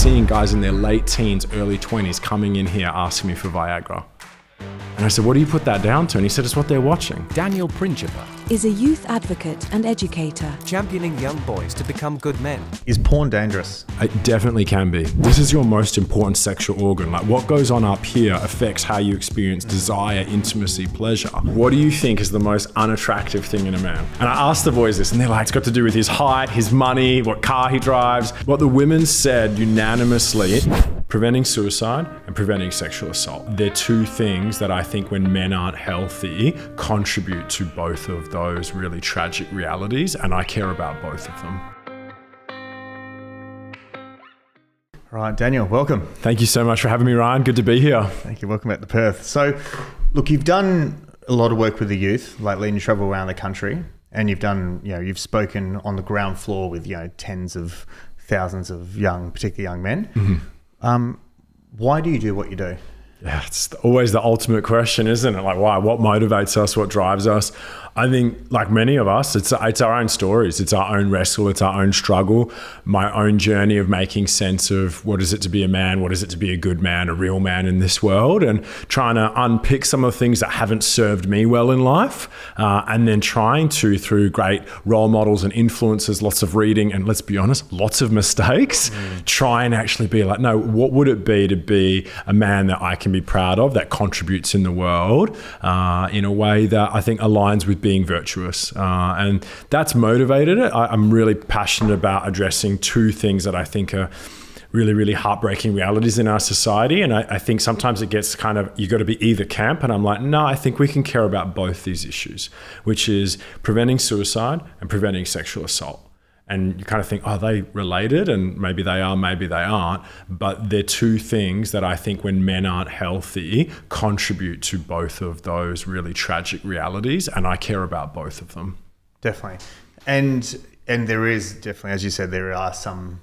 seeing guys in their late teens, early 20s coming in here asking me for Viagra. And I said, what do you put that down to? And he said, it's what they're watching. Daniel Principe is a youth advocate and educator, championing young boys to become good men. Is porn dangerous? It definitely can be. This is your most important sexual organ. Like, what goes on up here affects how you experience desire, intimacy, pleasure. What do you think is the most unattractive thing in a man? And I asked the boys this, and they're like, it's got to do with his height, his money, what car he drives. What the women said unanimously: preventing suicide and preventing sexual assault. They're two things that I think, when men aren't healthy, contribute to both of those really tragic realities, and I care about both of them. Right, Daniel, welcome. Thank you so much for having me, Ryan. Good to be here. Thank you. Welcome back to Perth. So, look, you've done a lot of work with the youth lately, and you travel around the country, and you've spoken on the ground floor with, tens of thousands of particularly young men. Mm-hmm. Why do you do what you do? Yeah, it's always the ultimate question, isn't it? Like, why? What motivates us? What drives us? I think, like many of us, it's our own stories. It's our own wrestle. It's our own struggle. My own journey of making sense of what is it to be a man? What is it to be a good man, a real man in this world? And trying to unpick some of the things that haven't served me well in life. And then trying to, through great role models and influences, lots of reading, and let's be honest, lots of mistakes, try and actually be like, no, what would it be to be a man that I can be proud of, that contributes in the world in a way that I think aligns with being virtuous, and that's motivated it. I'm really passionate about addressing two things that I think are really, really heartbreaking realities in our society. And I think sometimes it gets kind of, you got to be either camp. And I'm like, no, I think we can care about both these issues, which is preventing suicide and preventing sexual assault. And you kind of think, are they related? And maybe they are, maybe they aren't. But they're two things that I think, when men aren't healthy, contribute to both of those really tragic realities. And I care about both of them. Definitely. And there is definitely, as you said, there are some,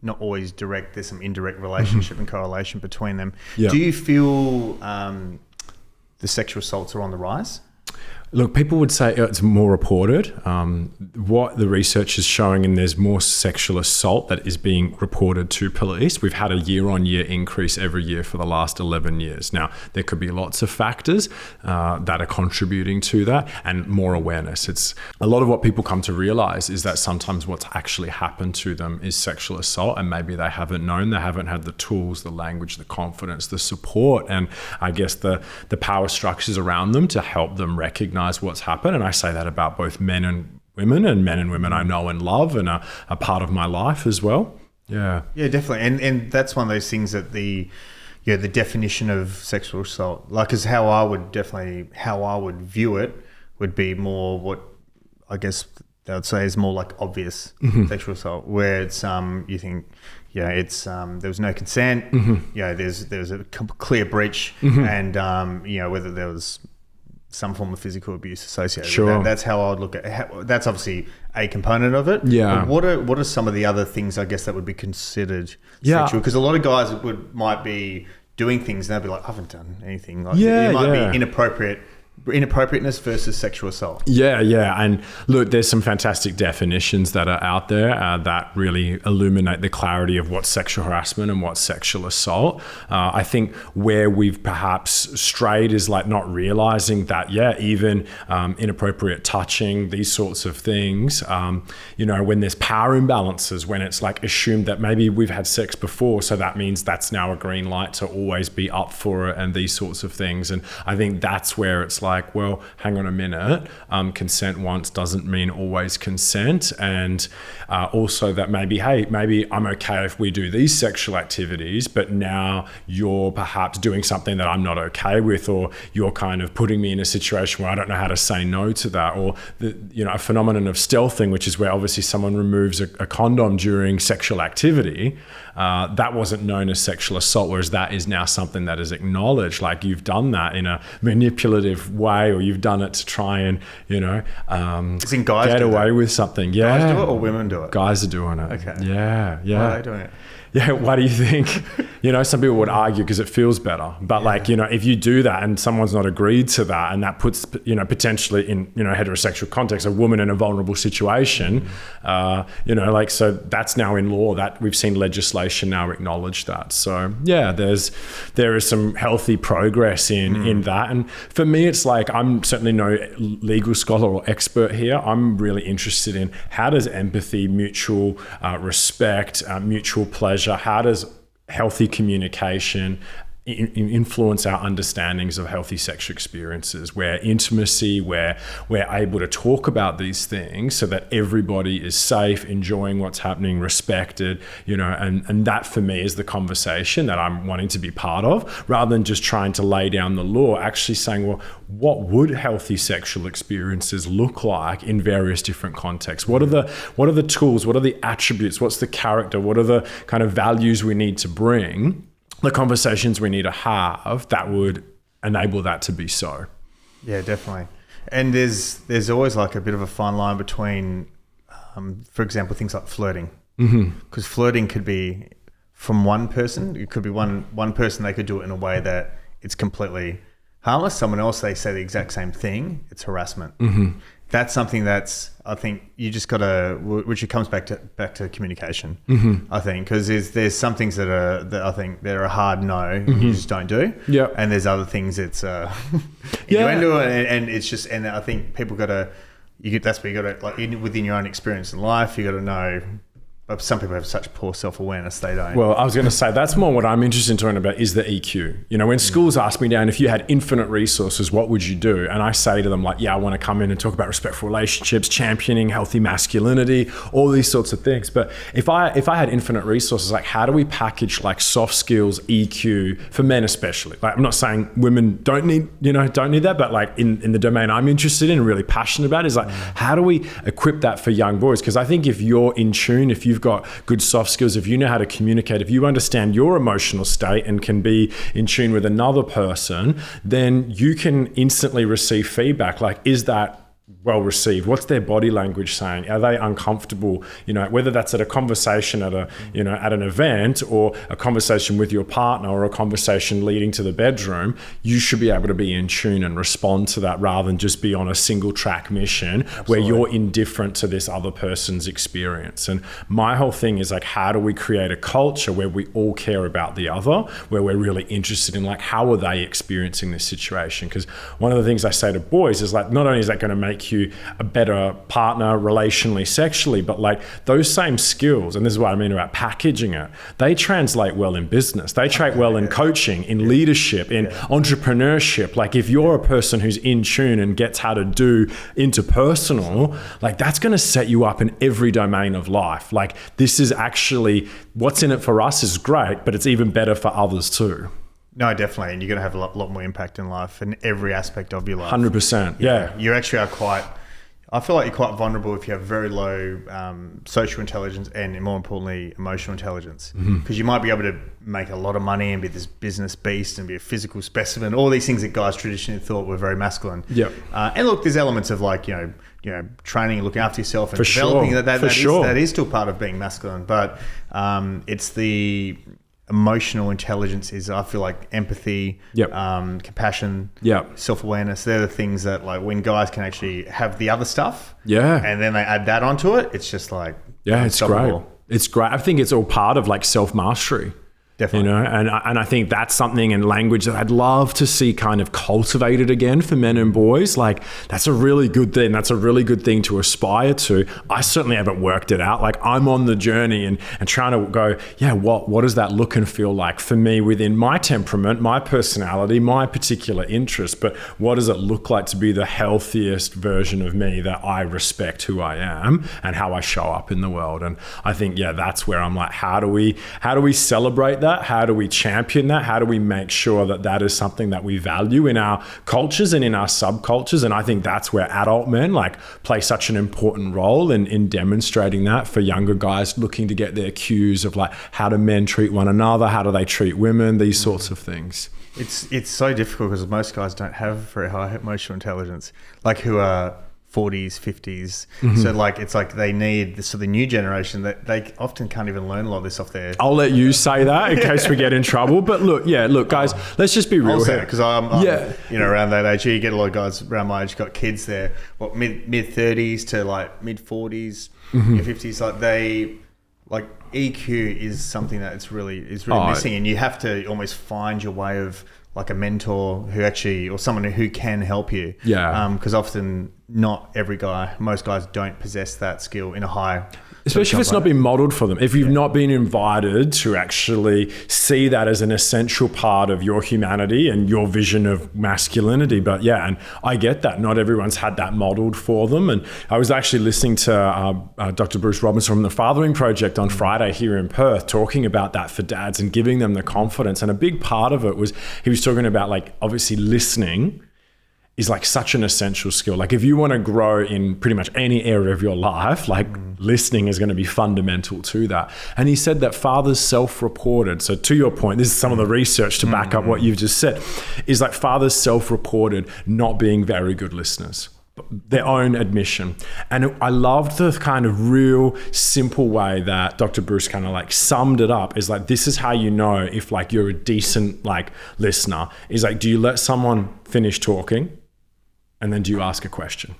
not always direct, there's some indirect relationship and correlation between them. Yeah. Do you feel the sexual assaults are on the rise? Look, people would say it's more reported. What the research is showing, and there's more sexual assault that is being reported to police. We've had a year-on-year increase every year for the last 11 years. Now, there could be lots of factors that are contributing to that, and more awareness. It's a lot of what people come to realize is that sometimes what's actually happened to them is sexual assault, and maybe they haven't known, they haven't had the tools, the language, the confidence, the support, and I guess the power structures around them to help them recognize what's happened. And I say that about both men and women I know and love and are part of my life as well. Yeah, definitely. And that's one of those things that the definition of sexual assault, like, is how I would view it, would be more what I guess they would say is more like obvious sexual assault, where it's you think, it's there was no consent, there's a clear breach, and whether there was some form of physical abuse associated with that. That's how I would look at it. That's obviously a component of it. Yeah. But what are some of the other things, I guess, that would be considered sexual? Because a lot of guys might be doing things and they'll be like, I haven't done anything. Like, it might be inappropriateness versus sexual assault. Yeah. And look, there's some fantastic definitions that are out there that really illuminate the clarity of what's sexual harassment and what's sexual assault. I think where we've perhaps strayed is like not realizing that, even inappropriate touching, these sorts of things, when there's power imbalances, when it's like assumed that maybe we've had sex before, so that means that's now a green light to always be up for it, and these sorts of things. And I think that's where it's like, well, hang on a minute, consent once doesn't mean always consent. And also that maybe I'm okay if we do these sexual activities, but now you're perhaps doing something that I'm not okay with, or you're kind of putting me in a situation where I don't know how to say no to that. Or a phenomenon of stealthing, which is where obviously someone removes a condom during sexual activity. That wasn't known as sexual assault, whereas that is now something that is acknowledged. Like, you've done that in a manipulative way, or you've done it to try and, get away with something. Yeah. Guys do it or women do it? Guys are doing it. Okay. Yeah. Why are they doing it? Yeah, why do you think? some people would argue because it feels better. But like, if you do that and someone's not agreed to that, and that puts, potentially in, heterosexual context, a woman in a vulnerable situation, so that's now in law, that we've seen legislation now acknowledge that. So yeah, there is some healthy progress in that. And for me, it's like, I'm certainly no legal scholar or expert here. I'm really interested in how does empathy, mutual respect, mutual pleasure, how does healthy communication influence our understandings of healthy sexual experiences, where intimacy, where we're able to talk about these things so that everybody is safe, enjoying what's happening, respected, and that for me is the conversation that I'm wanting to be part of, rather than just trying to lay down the law, actually saying, well, what would healthy sexual experiences look like in various different contexts? What are the tools? What are the attributes? What's the character? What are the kind of values we need to bring? The conversations we need to have that would enable that to be so. Yeah, definitely. And there's always like a bit of a fine line between, for example, things like flirting. Because flirting could be from one person. It could be one person, they could do it in a way that it's completely harmless. Someone else, they say the exact same thing. It's harassment. That's something that's, I think you just got to, which it comes back to communication. I think, because there's some things that I think they're a hard no, you just don't do. Yeah. And there's other things it's innuendo, and it's just, and I think people got to, that's where you got to, like, within your own experience in life, you got to know. But some people have such poor self-awareness, they don't. Well, I was going to say, that's more what I'm interested in talking about is the EQ. When schools ask me, Dan, if you had infinite resources, what would you do? And I say to them, like, yeah, I want to come in and talk about respectful relationships, championing healthy masculinity, all these sorts of things. But if I had infinite resources, like, how do we package like soft skills, EQ, for men especially? Like, I'm not saying women don't need that, but like in the domain I'm interested in and really passionate about is like, how do we equip that for young boys? Because I think if you're in tune, if you've got good soft skills, if you know how to communicate, if you understand your emotional state and can be in tune with another person, then you can instantly receive feedback. Like, is that well received? What's their body language saying? Are they uncomfortable? Whether that's at a conversation at at an event, or a conversation with your partner, or a conversation leading to the bedroom, you should be able to be in tune and respond to that, rather than just be on a single track mission. Absolutely. Where you're indifferent to this other person's experience. And my whole thing is like, how do we create a culture where we all care about the other, where we're really interested in like, how are they experiencing this situation? Because one of the things I say to boys is like, not only is that going to make you a better partner relationally, sexually, but like those same skills, and this is what I mean about packaging it, they translate well in business. They translate well in coaching, in leadership, in entrepreneurship. Like, if you're a person who's in tune and gets how to do interpersonal, like, that's going to set you up in every domain of life. Like, this is actually, what's in it for us is great, but it's even better for others too. No, definitely. And you're going to have a lot more impact in life, in every aspect of your life. 100%. Yeah. You actually are I feel like you're quite vulnerable if you have very low social intelligence and, more importantly, emotional intelligence. Because you might be able to make a lot of money and be this business beast and be a physical specimen, all these things that guys traditionally thought were very masculine. Yeah. And look, there's elements of like, training and looking after yourself and for developing sure. That is still part of being masculine. But it's the emotional intelligence is, I feel like, empathy, compassion, self-awareness. They're the things that, like, when guys can actually have the other stuff, and then they add that onto it, it's just like, it's great. It's great. I think it's all part of like self-mastery. Definitely. And I think that's something in language that I'd love to see kind of cultivated again for men and boys. Like, that's a really good thing. That's a really good thing to aspire to. I certainly haven't worked it out. Like, I'm on the journey and trying to go, what does that look and feel like for me within my temperament, my personality, my particular interest, but what does it look like to be the healthiest version of me, that I respect who I am and how I show up in the world? And I think, that's where I'm like, how do we celebrate that? How do we champion that? How do we make sure that that is something that we value in our cultures and in our subcultures? And I think that's where adult men like play such an important role in demonstrating that for younger guys looking to get their cues of like, how do men treat one another? How do they treat women? These sorts of things. It's so difficult because most guys don't have very high emotional intelligence, like who are 40s, 50s. So like it's like they need so the new generation that they often can't even learn a lot of this off their. I'll let you say that in case we get in trouble. But look, guys, let's just be real here. Because I'm around that age. You get a lot of guys around my age got kids there, mid 30s to like mid 40s, 50s. Like they like EQ is something that it's really missing, and you have to almost find your way of like a mentor who actually, or someone who can help you. Yeah. Because often most guys don't possess that skill in a high. Especially if it's not been modeled for them. If you've not been invited to actually see that as an essential part of your humanity and your vision of masculinity. But yeah, and I get that. Not everyone's had that modeled for them. And I was actually listening to Dr. Bruce Robinson from the Fathering Project on Friday here in Perth, talking about that for dads and giving them the confidence. And a big part of it was, he was talking about like, obviously listening is like such an essential skill. Like if you want to grow in pretty much any area of your life, like listening is going to be fundamental to that. And he said that fathers self-reported. So to your point, this is some of the research to back up what you've just said, is like fathers self-reported not being very good listeners, their own admission. And I loved the kind of real simple way that Dr. Bruce kind of like summed it up, is like, this is how you know if like you're a decent like listener, is like, do you let someone finish talking? And then do you ask a question?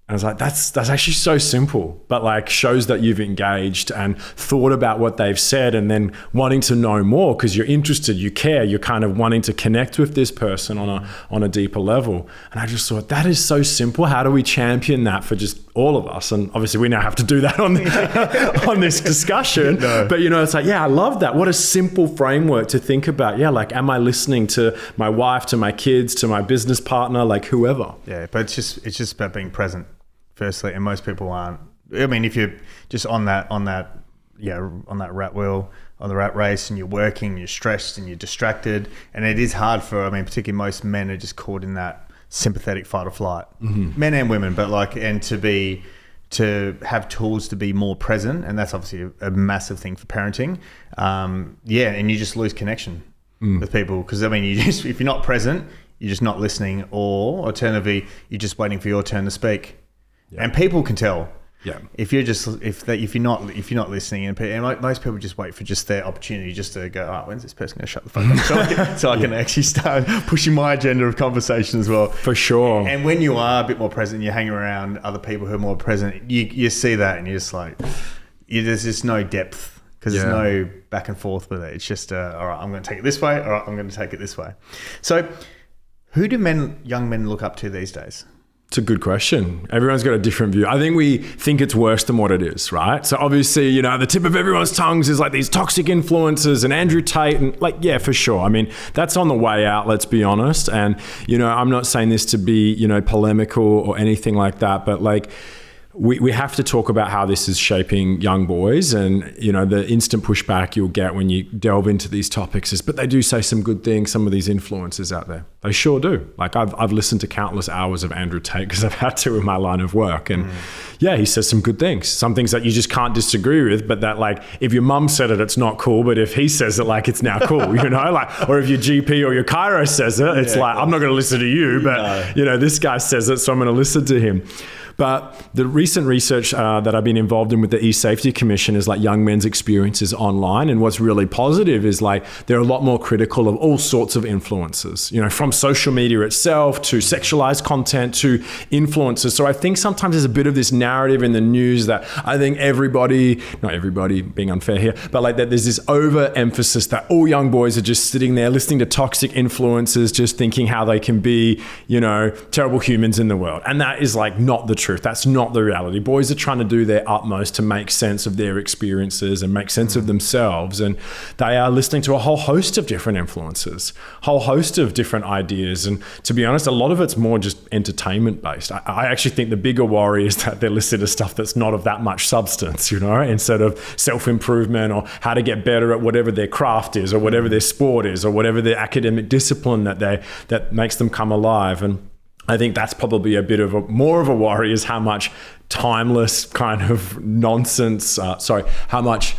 And I was like, that's actually so simple, but like shows that you've engaged and thought about what they've said, and then wanting to know more because you're interested, you care, you're kind of wanting to connect with this person on a deeper level. And I just thought, that is so simple. How do we champion that for just all of us? And obviously we now have to do that on this discussion. No. But it's like, yeah, I love that. What a simple framework to think about. Yeah, like, am I listening to my wife, to my kids, to my business partner, like whoever? Yeah, but it's just about being present. Firstly, and most people aren't. I mean, if you're just on that rat wheel, on the rat race, and you're working, you're stressed and you're distracted, and it is hard for, particularly most men are just caught in that sympathetic fight or flight, men and women, but like, and to have tools to be more present, and that's obviously a massive thing for parenting. And you just lose connection with people because if you're not present, you're just not listening, or alternatively, you're just waiting for your turn to speak. Yeah. And people can tell. Yeah. If you're not listening, and most people just wait for just their opportunity just to go, when's this person going to shut the phone up? So I can actually start pushing my agenda of conversation as well. For sure. And when you are a bit more present, you're hanging around other people who are more present, you see that, and you're just like, there's just no depth because there's no back and forth with it. It's just, all right, I'm going to take it this way. All right, I'm going to take it this way. So who do young men look up to these days? It's a good question. Everyone's got a different view. I think we think it's worse than what it is, right? So obviously, at the tip of everyone's tongues is like these toxic influences and Andrew Tate, and like, yeah, for sure. I mean, that's on the way out, let's be honest. And, I'm not saying this to be, polemical or anything like that, but like, we have to talk about how this is shaping young boys, and the instant pushback you'll get when you delve into these topics is, but they do say some good things, some of these influencers out there. They sure do. Like I've listened to countless hours of Andrew Tate because I've had to in my line of work, and he says some good things, some things that you just can't disagree with, but that like if your mum said it, it's not cool, but if he says it, like it's now cool, like, or if your GP or your chiro says it, it's like, I'm not going to listen to you, but this guy says it, so I'm going to listen to him. But the recent research that I've been involved in with the E-Safety Commission is like young men's experiences online. And what's really positive is like they're a lot more critical of all sorts of influences, from social media itself to sexualized content to influencers. So I think sometimes there's a bit of this narrative in the news that I think not everybody being unfair here, but like that there's this overemphasis that all young boys are just sitting there listening to toxic influencers, just thinking how they can be, terrible humans in the world. And that is like not the truth. That's not the reality. Boys are trying to do their utmost to make sense of their experiences and make sense of themselves. And they are listening to a whole host of different influences, whole host of different ideas. And to be honest, a lot of it's more just entertainment based. I actually think the bigger worry is that they're listening to stuff that's not of that much substance, instead of self-improvement or how to get better at whatever their craft is or whatever their sport is or whatever their academic discipline that makes them come alive. And I think that's probably a bit of more of a worry, is how much timeless kind of nonsense, how much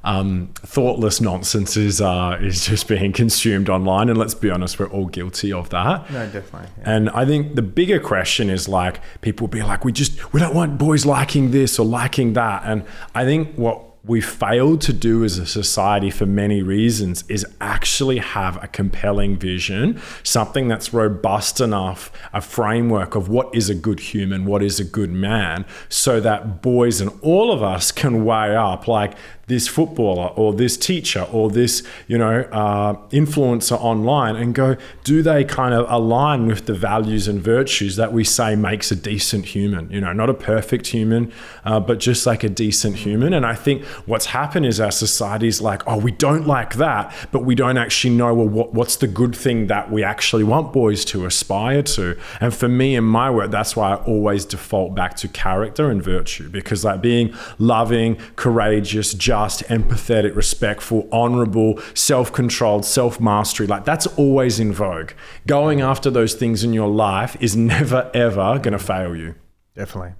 thoughtless nonsense is just being consumed online. And let's be honest, we're all guilty of that. No, definitely. Yeah. And I think the bigger question is like, people be like, we don't want boys liking this or liking that. And I think what we failed to do as a society for many reasons is actually have a compelling vision, something that's robust enough, a framework of what is a good human, what is a good man, so that boys and all of us can weigh up like this footballer or this teacher or this, influencer online and go, do they kind of align with the values and virtues that we say makes a decent human, not a perfect human, but just like a decent human. And I think what's happened is our society's like, oh, we don't like that, but we don't actually know, well, what's the good thing that we actually want boys to aspire to? And for me, in my work, that's why I always default back to character and virtue, because like being loving, courageous, just, empathetic, respectful, honorable, self-controlled, self-mastery, like that's always in vogue. Going after those things in your life is never, ever going to fail you. Definitely.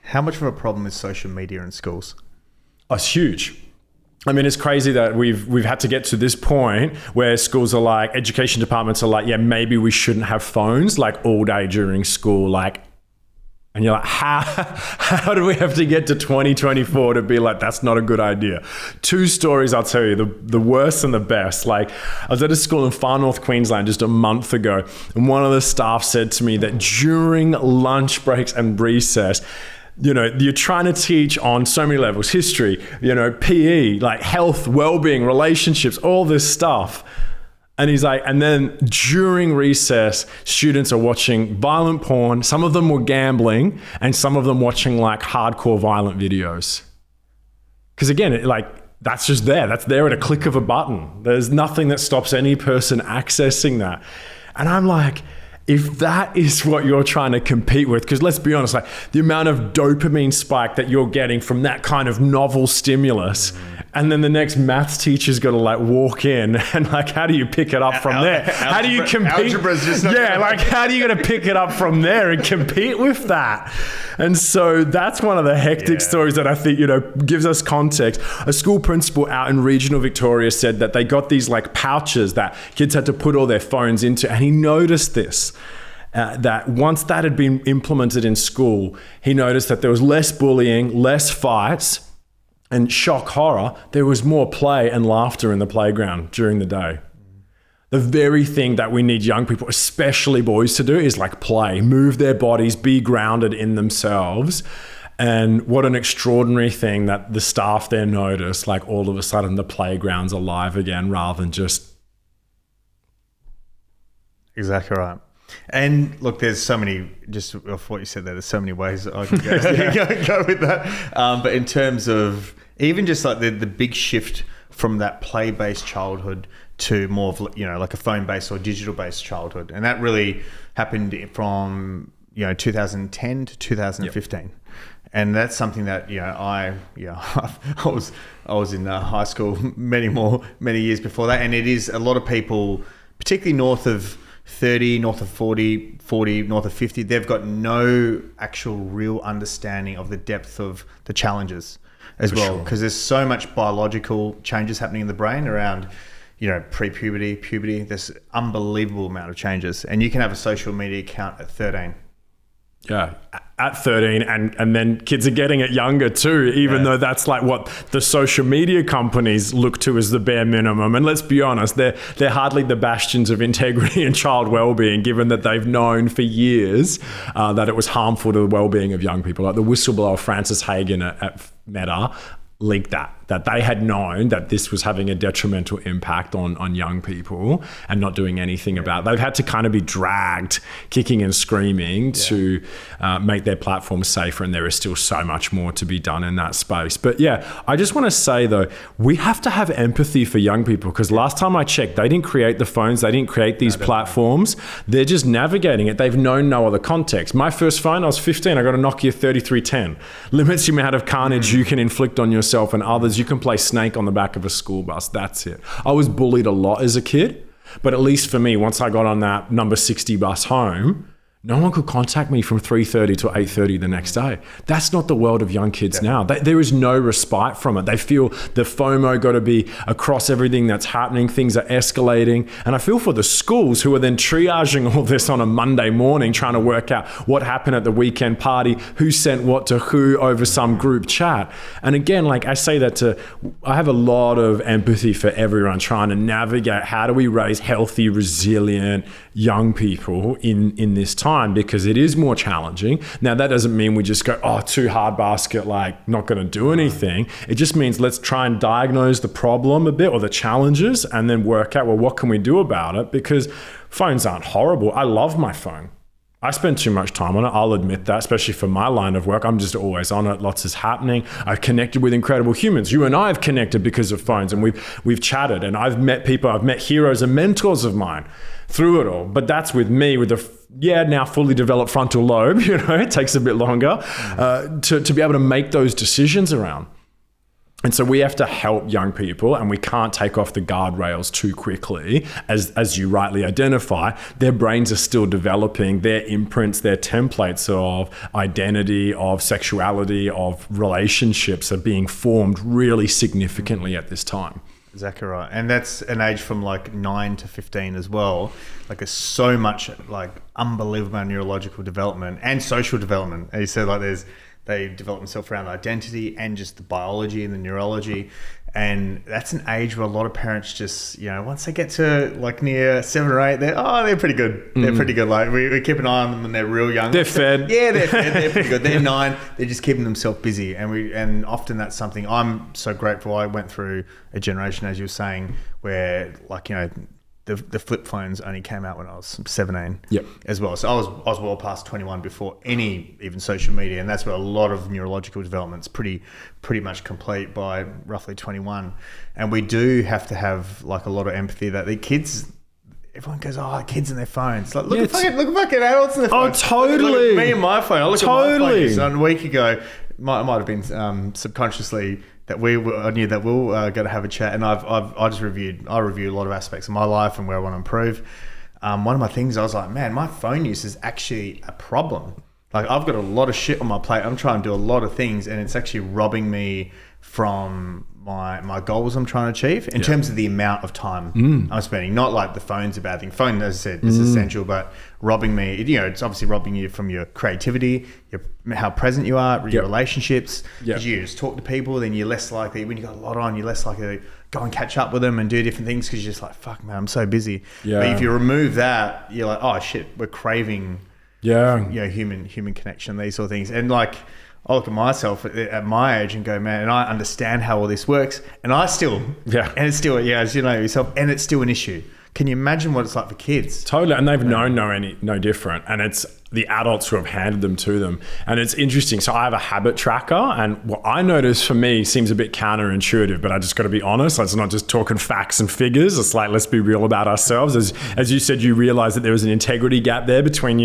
How much of a problem is social media in schools? Oh, it's huge. I mean, it's crazy that we've had to get to this point where schools are like, education departments are like, yeah, maybe we shouldn't have phones like all day during school, like. And you're like, how do we have to get to 2024 to be like, that's not a good idea? Two stories I'll tell you, the worst and the best. Like, I was at a school in far north Queensland just a month ago, and one of the staff said to me that during lunch breaks and recess, you're trying to teach on so many levels, history, PE, like health, well-being, relationships, all this stuff. And he's like, and then during recess, students are watching violent porn. Some of them were gambling, and some of them watching like hardcore violent videos. Because again, that's just there. That's there at a click of a button. There's nothing that stops any person accessing that. And I'm like, if that is what you're trying to compete with, because let's be honest, like the amount of dopamine spike that you're getting from that kind of novel stimulus, and then the next maths teacher's got to like walk in and like, how do you pick it up from there? How do you compete? Algebra's just not how do you going to pick it up from there and compete with that? And so that's one of the hectic stories that I think, gives us context. A school principal out in regional Victoria said that they got these like pouches that kids had to put all their phones into. And he noticed this, that once that had been implemented in school, he noticed that there was less bullying, less fights, and shock horror, there was more play and laughter in the playground during the day. The very thing that we need young people, especially boys, to do is like play, move their bodies, be grounded in themselves. And what an extraordinary thing that the staff there noticed, like all of a sudden the playground's alive again rather than just. Exactly right. And look, there's so many, just off what you said there's so many ways I could go with that. But in terms of even just like the big shift from that play-based childhood to more of, like a phone-based or digital-based childhood. And that really happened from, 2010 to 2015. Yep. And that's something that, I was in high school many years before that. And it is a lot of people, particularly north of 30, north of 40, north of 50, they've got no actual real understanding of the depth of the challenges as well. Because there's so much biological changes happening in the brain around, pre-puberty, puberty. There's unbelievable amount of changes. And you can have a social media account at 13. Yeah, at 13, and then kids are getting it younger too, even though that's like what the social media companies look to as the bare minimum. And let's be honest, they're hardly the bastions of integrity and child well-being, given that they've known for years that it was harmful to the well-being of young people. Like the whistleblower Francis Hagen at Meta leaked that they had known that this was having a detrimental impact on young people and not doing anything about it. They've had to kind of be dragged kicking and screaming to make their platform safer, and there is still so much more to be done in that space. But I just want to say though, we have to have empathy for young people, because last time I checked, they didn't create the phones, they didn't create these platforms. They're just navigating it. They've known no other context. My first phone, I was 15, I got a Nokia 3310. Limits the amount of carnage you can inflict on yourself and others. You can play Snake on the back of a school bus. That's it. I was bullied a lot as a kid, but at least for me, once I got on that number 60 bus home, no one could contact me from 3:30 to 8:30 the next day. That's not the world of young kids now. There is no respite from it. They feel the FOMO got to be across everything that's happening. Things are escalating. And I feel for the schools who are then triaging all this on a Monday morning, trying to work out what happened at the weekend party, who sent what to who over some group chat. And again, like I say that I have a lot of empathy for everyone trying to navigate how do we raise healthy, resilient young people in this time, because it is more challenging. Now, that doesn't mean we just go, oh, too hard basket, like not going to do anything. It just means let's try and diagnose the problem a bit or the challenges and then work out, well, what can we do about it? Because phones aren't horrible. I love my phone. I spend too much time on it. I'll admit that, especially for my line of work. I'm just always on it. Lots is happening. I've connected with incredible humans. You and I have connected because of phones, and we've chatted, and I've met people. I've met heroes and mentors of mine through it all. But that's with me with now fully developed frontal lobe. It takes a bit longer to be able to make those decisions around. And so we have to help young people, and we can't take off the guardrails too quickly. As you rightly identify, their brains are still developing, their imprints, their templates of identity, of sexuality, of relationships are being formed really significantly at this time. Exactly right. And that's an age from like 9 to 15 as well. Like there's so much like unbelievable neurological development and social development. As you said, like they develop themselves around identity and just the biology and the neurology. And that's an age where a lot of parents just, once they get to like near 7 or 8, they're pretty good. They're pretty good. Like we keep an eye on them when they're real young. They're fed. Yeah, they're fed. They're pretty good. They're 9. They're just keeping themselves busy. And often that's something I'm so grateful. I went through a generation, as you were saying, where like, the flip phones only came out when I was 17 as well. So I was well past 21 before any even social media. And that's where a lot of neurological development's pretty much complete by roughly 21. And we do have to have like a lot of empathy that the kids, everyone goes, kids and their phones. Like, look at fucking adults and their phones. Oh, totally. Look at me and my phone. I look at my phone. So a week ago, might have been subconsciously that I knew that we'll go to have a chat, and I review a lot of aspects of my life and where I want to improve. One of my things, I was like, man, my phone use is actually a problem. Like I've got a lot of shit on my plate. I'm trying to do a lot of things, and it's actually robbing me from my goals I'm trying to achieve in terms of the amount of time I'm spending. Not like the phone's a bad thing. Phone, as I said, is essential, but robbing me, it's obviously robbing you from your creativity, how present you are, your relationships. Because you just talk to people, then you're less likely, when you've got a lot on, you're less likely to go and catch up with them and do different things because you're just like, fuck man, I'm so busy. Yeah. But if you remove that, you're like, oh shit, we're craving human connection, these sort of things. And like, I look at myself at my age and go, man, and I understand how all this works, and I still, and it's still, as you know yourself, and it's still an issue. Can you imagine what it's like for kids? Totally, and they've known no different, and it's the adults who have handed them to them. And it's interesting. So I have a habit tracker, and what I notice for me seems a bit counterintuitive, but I just got to be honest. It's not just talking facts and figures. It's like, let's be real about ourselves. As you said, you realize that there was an integrity gap there between,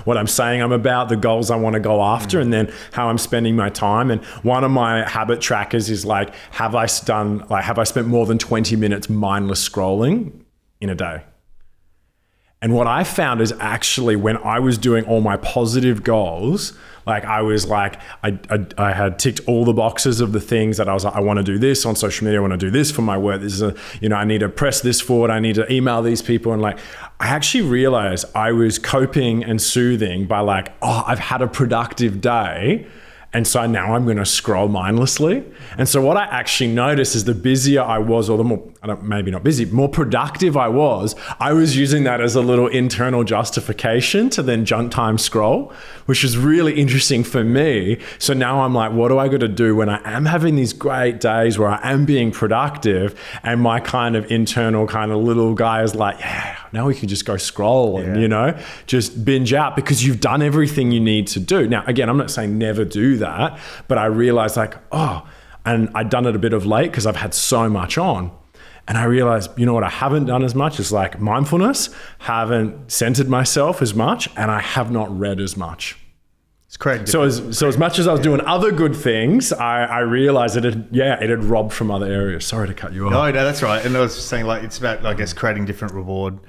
what I'm saying I'm about, the goals I want to go after, and then how I'm spending my time. And one of my habit trackers is like, have I spent more than 20 minutes mindless scrolling in a day? And what I found is actually when I was doing all my positive goals, like I was like, I had ticked all the boxes of the things that I was like, I want to do this on social media. I want to do this for my work. This is I need to press this forward. I need to email these people. And like, I actually realized I was coping and soothing by like, I've had a productive day. And so now I'm going to scroll mindlessly. And so what I actually noticed is the busier I was, or the more, maybe not busy, more productive I was using that as a little internal justification to then junk time scroll, which is really interesting for me. So now I'm like, what do I got to do when I am having these great days where I am being productive, and my kind of internal kind of little guy is like, now we can just go scroll and, just binge out because you've done everything you need to do. Now, again, I'm not saying never do that, but I realized like, and I'd done it a bit of late because I've had so much on. And I realized, what I haven't done as much is like mindfulness, haven't centered myself as much, and I have not read as much. It's correct. So as much as I was doing other good things, I realized that it had robbed from other areas. Sorry to cut you off. No, that's right. And I was just saying, like, it's about, I guess, creating different reward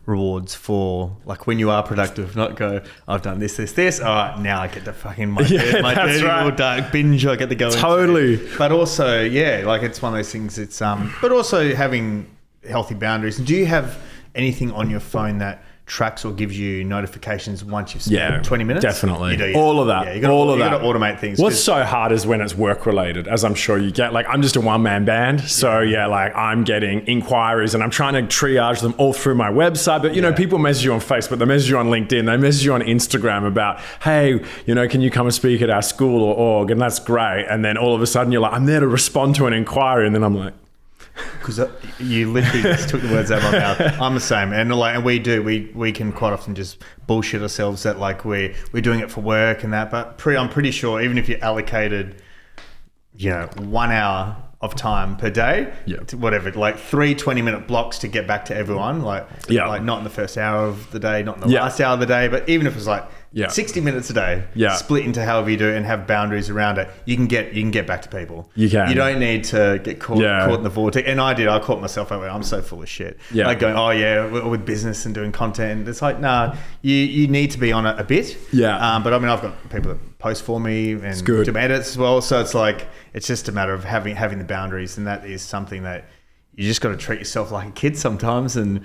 rewards for like when you are productive, not go, I've done this. All right, now I get to fucking my dirty little dark binge I get to go Totally. into. But also, yeah, like it's one of those things, it's but also having healthy boundaries. Do you have anything on your phone that tracks or gives you notifications once you've spent 20 minutes? Definitely. You do, all of that. Yeah, you got to automate things. What's so hard is when it's work related, as I'm sure you get. Like I'm just a one-man band. So like I'm getting inquiries and I'm trying to triage them all through my website. But you know, people message you on Facebook, they message you on LinkedIn, they message you on Instagram about, hey, you know, can you come and speak at our school or org? And that's great. And then all of a sudden you're like, I'm there to respond to an inquiry. And then I'm like, because you literally just took the words out of my mouth. I'm the same, and we can quite often just bullshit ourselves that like we're doing it for work and that. But I'm pretty sure even if you allocated, 1 hour of time per day, to whatever, like 3 20-minute blocks to get back to everyone, like not in the first hour of the day, not in the last hour of the day, but even if it's like 60 minutes a day, split into however you do it and have boundaries around it, you can get back to people. You can. You don't need to get caught in the vortex. And I caught myself over. I'm so full of shit. Like going, with business and doing content. It's like, nah, you need to be on it a bit. But I mean, I've got people that post for me and do edits as well. So it's like, it's just a matter of having the boundaries, and that is something that you just got to treat yourself like a kid sometimes and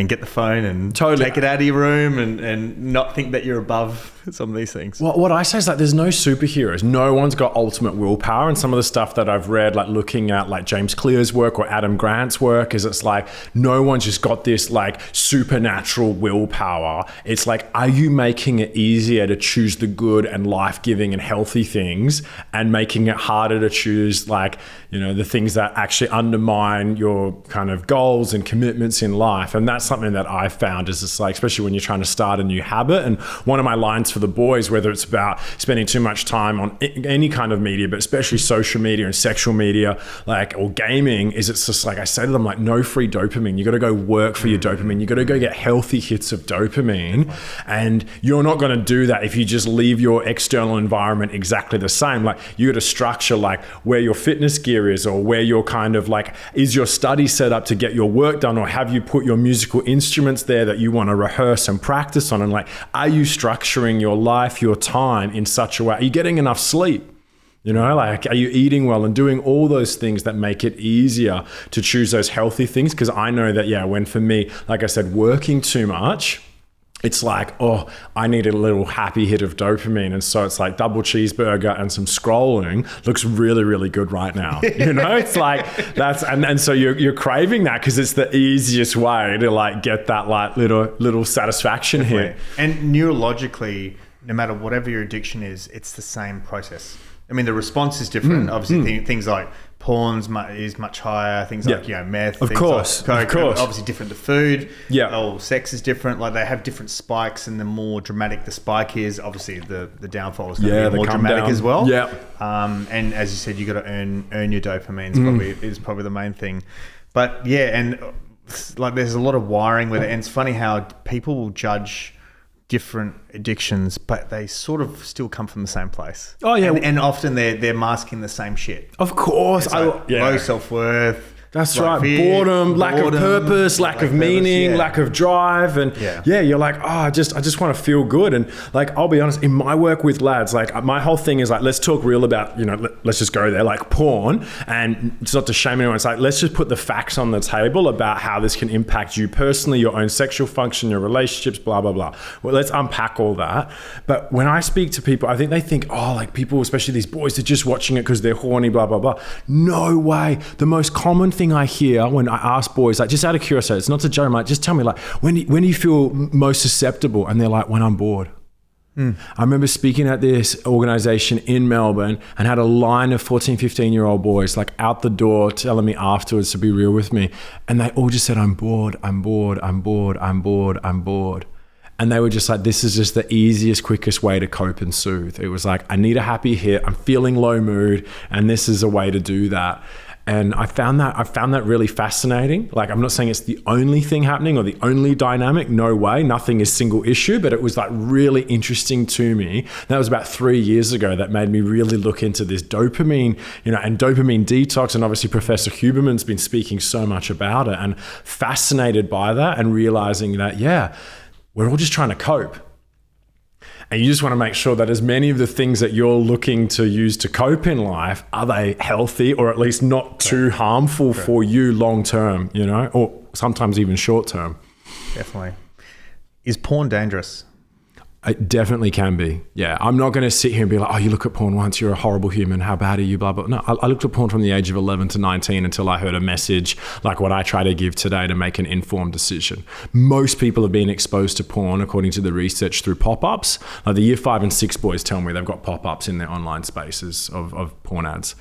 get the phone and take it out of your room and not think that you're above some of these things. Well, what I say is like there's no superheroes. No one's got ultimate willpower. And some of the stuff that I've read, like looking at like James Clear's work or Adam Grant's work, is it's like no one's just got this like supernatural willpower. It's like, are you making it easier to choose the good and life-giving and healthy things and making it harder to choose like, the things that actually undermine your kind of goals and commitments in life? And that's something that I found is it's like, especially when you're trying to start a new habit. And one of my lines for the boys, whether it's about spending too much time on any kind of media, but especially social media and sexual media, like, or gaming, is it's just like, I say to them, like, no free dopamine. You got to go work for your dopamine. You got to go get healthy hits of dopamine. And you're not going to do that if you just leave your external environment exactly the same. Like, you got to structure like where your fitness gear is, or where you're kind of like, is your study set up to get your work done, or have you put your musical instruments there that you want to rehearse and practice on? And like, are you structuring your life, your time in such a way? Are you getting enough sleep? Like, are you eating well and doing all those things that make it easier to choose those healthy things? Because I know that, when for me, like I said, working too much, it's like, oh, I need a little happy hit of dopamine. And so it's like double cheeseburger and some scrolling looks really, really good right now. It's like that's, and so you're craving that because it's the easiest way to like get that like little satisfaction hit. And neurologically, no matter whatever your addiction is, it's the same process. I mean, the response is different. Obviously, things like porn's is much higher. Things like meth. Of course, like coke, obviously different to food. Yeah. Sex is different. Like they have different spikes, and the more dramatic the spike is, obviously the downfall is going to be more dramatic as well. Yeah. And as you said, you got to earn your dopamine. Is probably the main thing. But and like there's a lot of wiring with it, and it's funny how people will judge different addictions, but they sort of still come from the same place. Oh yeah, and often they're masking the same shit. Of course, low self-worth. That's like right. Boredom, lack of purpose, lack of meaning, lack of drive. And you're like, I just want to feel good. And like, I'll be honest, in my work with lads, like my whole thing is like, let's talk real about, let's just go there, like porn. And it's not to shame anyone. It's like, let's just put the facts on the table about how this can impact you personally, your own sexual function, your relationships, blah, blah, blah. Well, let's unpack all that. But when I speak to people, I think they think, like people, especially these boys, they're just watching it because they're horny, blah, blah, blah. No way. The most common thing I hear when I ask boys, like just out of curiosity, it's not to joke, like just tell me like when do you feel most susceptible? And they're like, when I'm bored. I remember speaking at this organization in Melbourne and had a line of 14, 15-year-old boys like out the door telling me afterwards to be real with me. And they all just said, I'm bored, I'm bored, I'm bored, I'm bored, I'm bored. And they were just like, this is just the easiest, quickest way to cope and soothe. It was like, I need a happy hit. I'm feeling low mood. And this is a way to do that. And I found that really fascinating. Like, I'm not saying it's the only thing happening or the only dynamic. No way. Nothing is single issue, but it was like really interesting to me. That was about 3 years ago that made me really look into this dopamine, and dopamine detox. And obviously Professor Huberman's been speaking so much about it, and fascinated by that and realizing that, we're all just trying to cope. And you just want to make sure that as many of the things that you're looking to use to cope in life, are they healthy or at least not too harmful for you long term, or sometimes even short term. Definitely. Is porn dangerous? It definitely can be. Yeah. I'm not going to sit here and be like, oh, you look at porn once, you're a horrible human. How bad are you? Blah, blah. No, I looked at porn from the age of 11 to 19 until I heard a message like what I try to give today to make an informed decision. Most people have been exposed to porn, according to the research, through pop-ups. Like the year 5 and 6 boys tell me they've got pop-ups in their online spaces of porn ads.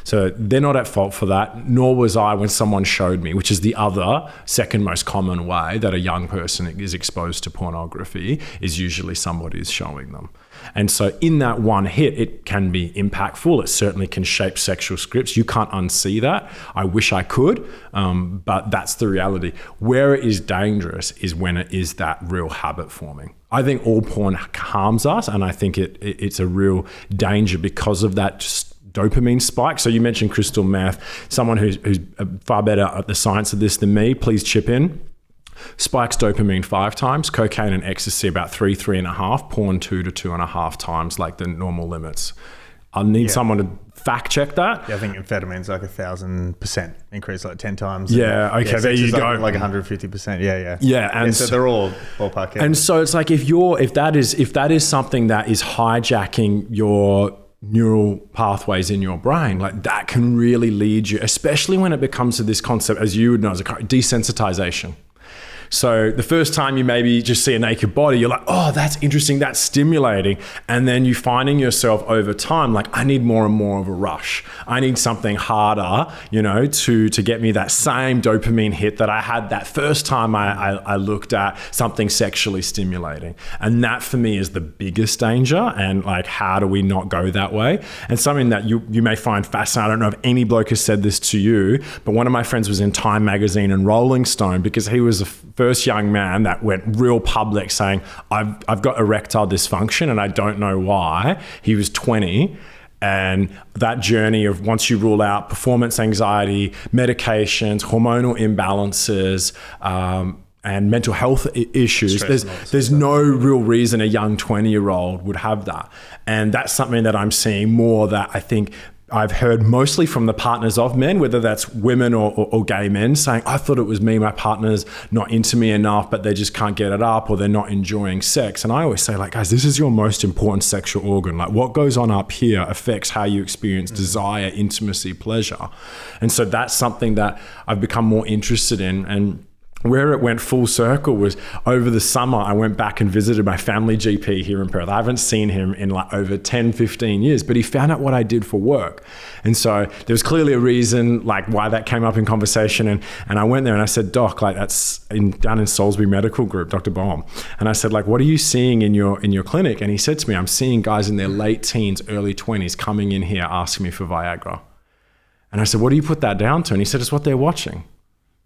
So they're not at fault for that, nor was I when someone showed me, which is the other second most common way that a young person is exposed to pornography, is usually somebody is showing them. And so in that one hit, it can be impactful. It certainly can shape sexual scripts. You can't unsee that. I wish I could, but that's the reality. Where it is dangerous is when it is that real habit forming. I think all porn harms us, and I think it's a real danger because of that just dopamine spike. So you mentioned crystal meth. Someone who's far better at the science of this than me, please chip in. Spikes dopamine 5 times, cocaine and ecstasy about 3.5, porn 2 to 2.5 times, like the normal limits. I'll need someone to fact check that. Yeah, I think amphetamine's like 1,000% increase, like 10 times. Yeah, okay, there you go. Like 150%. Yeah. Yeah, and so they're all ballpark. Yeah. And so it's like if that is something that is hijacking your neural pathways in your brain, like that can really lead you, especially when it becomes to this concept, as you would know, as a desensitization. So the first time you maybe just see a naked body, you're like, oh, that's interesting, that's stimulating. And then you finding yourself over time, like, I need more and more of a rush. I need something harder, to get me that same dopamine hit that I had that first time I looked at something sexually stimulating. And that for me is the biggest danger. And like, how do we not go that way? And something that you may find fascinating. I don't know if any bloke has said this to you, but one of my friends was in Time magazine and Rolling Stone because he was the first young man that went real public saying, I've got erectile dysfunction and I don't know why. He was 20. And that journey of once you rule out performance anxiety, medications, hormonal imbalances, and mental health issues, there's no real reason a young 20-year-old would have that. And that's something that I'm seeing more that I think I've heard mostly from the partners of men, whether that's women or gay men, saying, I thought it was me, my partner's not into me enough, but they just can't get it up, or they're not enjoying sex. And I always say, like, guys, this is your most important sexual organ. Like, what goes on up here affects how you experience desire, intimacy, pleasure. And so that's something that I've become more interested in. And where it went full circle was over the summer, I went back and visited my family GP here in Perth. I haven't seen him in like over 10, 15 years, but he found out what I did for work. And so there was clearly a reason like why that came up in conversation. And I went there and I said, Doc, like that's down in Salisbury Medical Group, Dr. Baum. And I said, like, what are you seeing in your clinic? And he said to me, I'm seeing guys in their late teens, early 20s coming in here asking me for Viagra. And I said, what do you put that down to? And he said, it's what they're watching.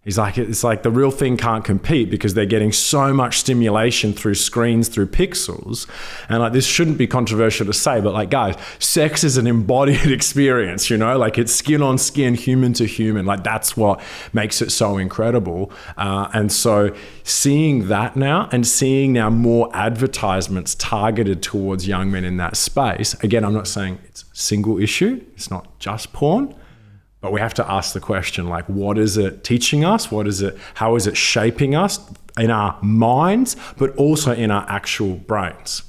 He's like, it's like the real thing can't compete because they're getting so much stimulation through screens, through pixels. And like, this shouldn't be controversial to say, but like, guys, sex is an embodied experience, like it's skin on skin, human to human. Like that's what makes it so incredible. And so seeing that now and seeing now more advertisements targeted towards young men in that space. Again, I'm not saying it's a single issue. It's not just porn. But we have to ask the question, like, what is it teaching us? How is it shaping us in our minds, but also in our actual brains?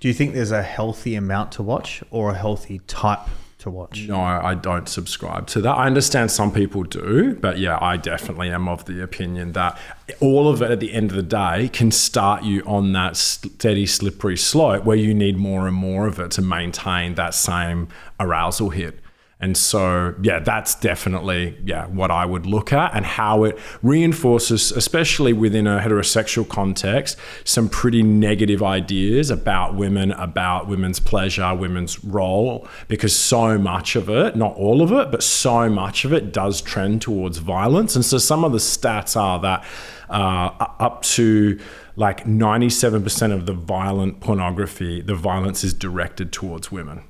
Do you think there's a healthy amount to watch or a healthy type to watch? No, I don't subscribe to that. I understand some people do, but yeah, I definitely am of the opinion that all of it at the end of the day can start you on that steady, slippery slope where you need more and more of it to maintain that same arousal hit. And so, yeah, that's definitely, what I would look at, and how it reinforces, especially within a heterosexual context, some pretty negative ideas about women, about women's pleasure, women's role, because so much of it, not all of it, but so much of it does trend towards violence. And so some of the stats are that up to like 97% of the violent pornography, the violence is directed towards women.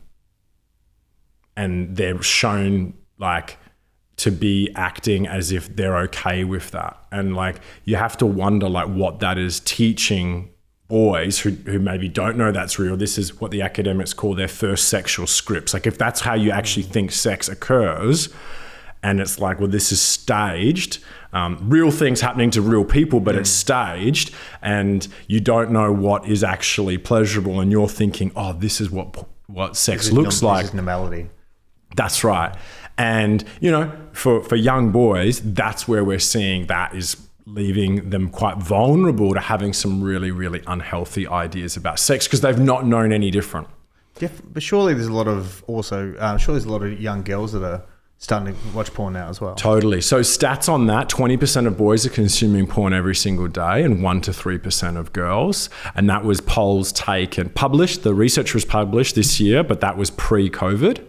And they're shown like to be acting as if they're okay with that. And like, you have to wonder like what that is teaching boys who maybe don't know that's real. This is what the academics call their first sexual scripts. Like if that's how you actually think sex occurs, and it's like, well, this is staged, real things happening to real people, but it's staged, and you don't know what is actually pleasurable, and you're thinking, oh, this is what sex looks like. This is normality. That's right. And, you know, for young boys, that's where we're seeing that is leaving them quite vulnerable to having some really, really unhealthy ideas about sex because they've not known any different. But surely there's a lot of young girls that are starting to watch porn now as well. Totally. So stats on that, 20% of boys are consuming porn every single day and 1 to 3% of girls. And that was polls taken, published. The research was published this year, but that was pre-COVID.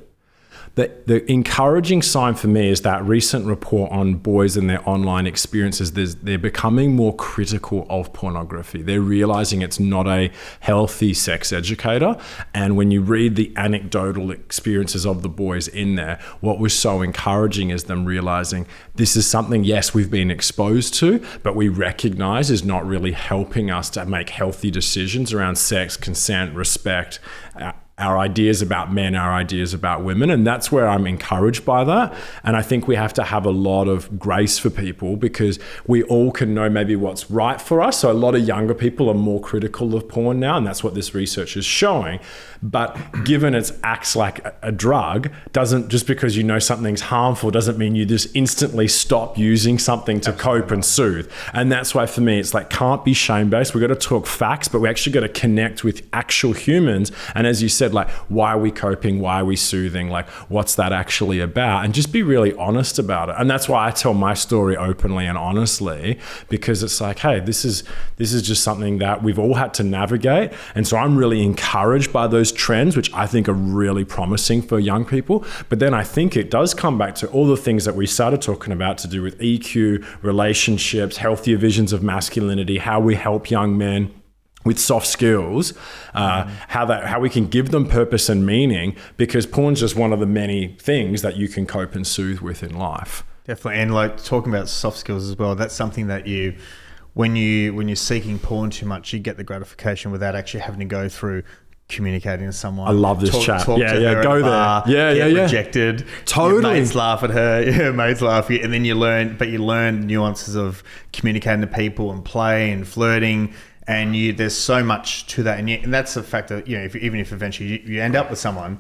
The encouraging sign for me is that recent report on boys and their online experiences. They're becoming more critical of pornography. They're realizing it's not a healthy sex educator. And when you read the anecdotal experiences of the boys in there, what was so encouraging is them realizing this is something, yes, we've been exposed to, but we recognize is not really helping us to make healthy decisions around sex, consent, respect, our ideas about men, our ideas about women. And that's where I'm encouraged by that. And I think we have to have a lot of grace for people because we all can know maybe what's right for us. So a lot of younger people are more critical of porn now, and that's what this research is showing. But given it acts like a drug, just because you know something's harmful doesn't mean you just instantly stop using something to cope and soothe. And that's why for me, it's like can't be shame-based. We've got to talk facts, but we actually got to connect with actual humans. And as you said, like, why are we coping? Why are we soothing? Like, what's that actually about? And just be really honest about it. And that's why I tell my story openly and honestly, because it's like, hey, this is just something that we've all had to navigate. And so I'm really encouraged by those trends, which I think are really promising for young people. But then I think it does come back to all the things that we started talking about to do with EQ, relationships, healthier visions of masculinity, how we help young men with soft skills, how we can give them purpose and meaning, because porn's just one of the many things that you can cope and soothe with in life. Definitely. And like talking about soft skills as well, that's something that when you're seeking porn too much, you get the gratification without actually having to go through communicating to someone. I love this chat. Talk to her go bar, there. Get rejected. Totally. Your mates laugh at her. Your mates laugh at you. And then you learn nuances of communicating to people and play and flirting. And there's so much to that, and that's the fact that even if eventually you end up with someone,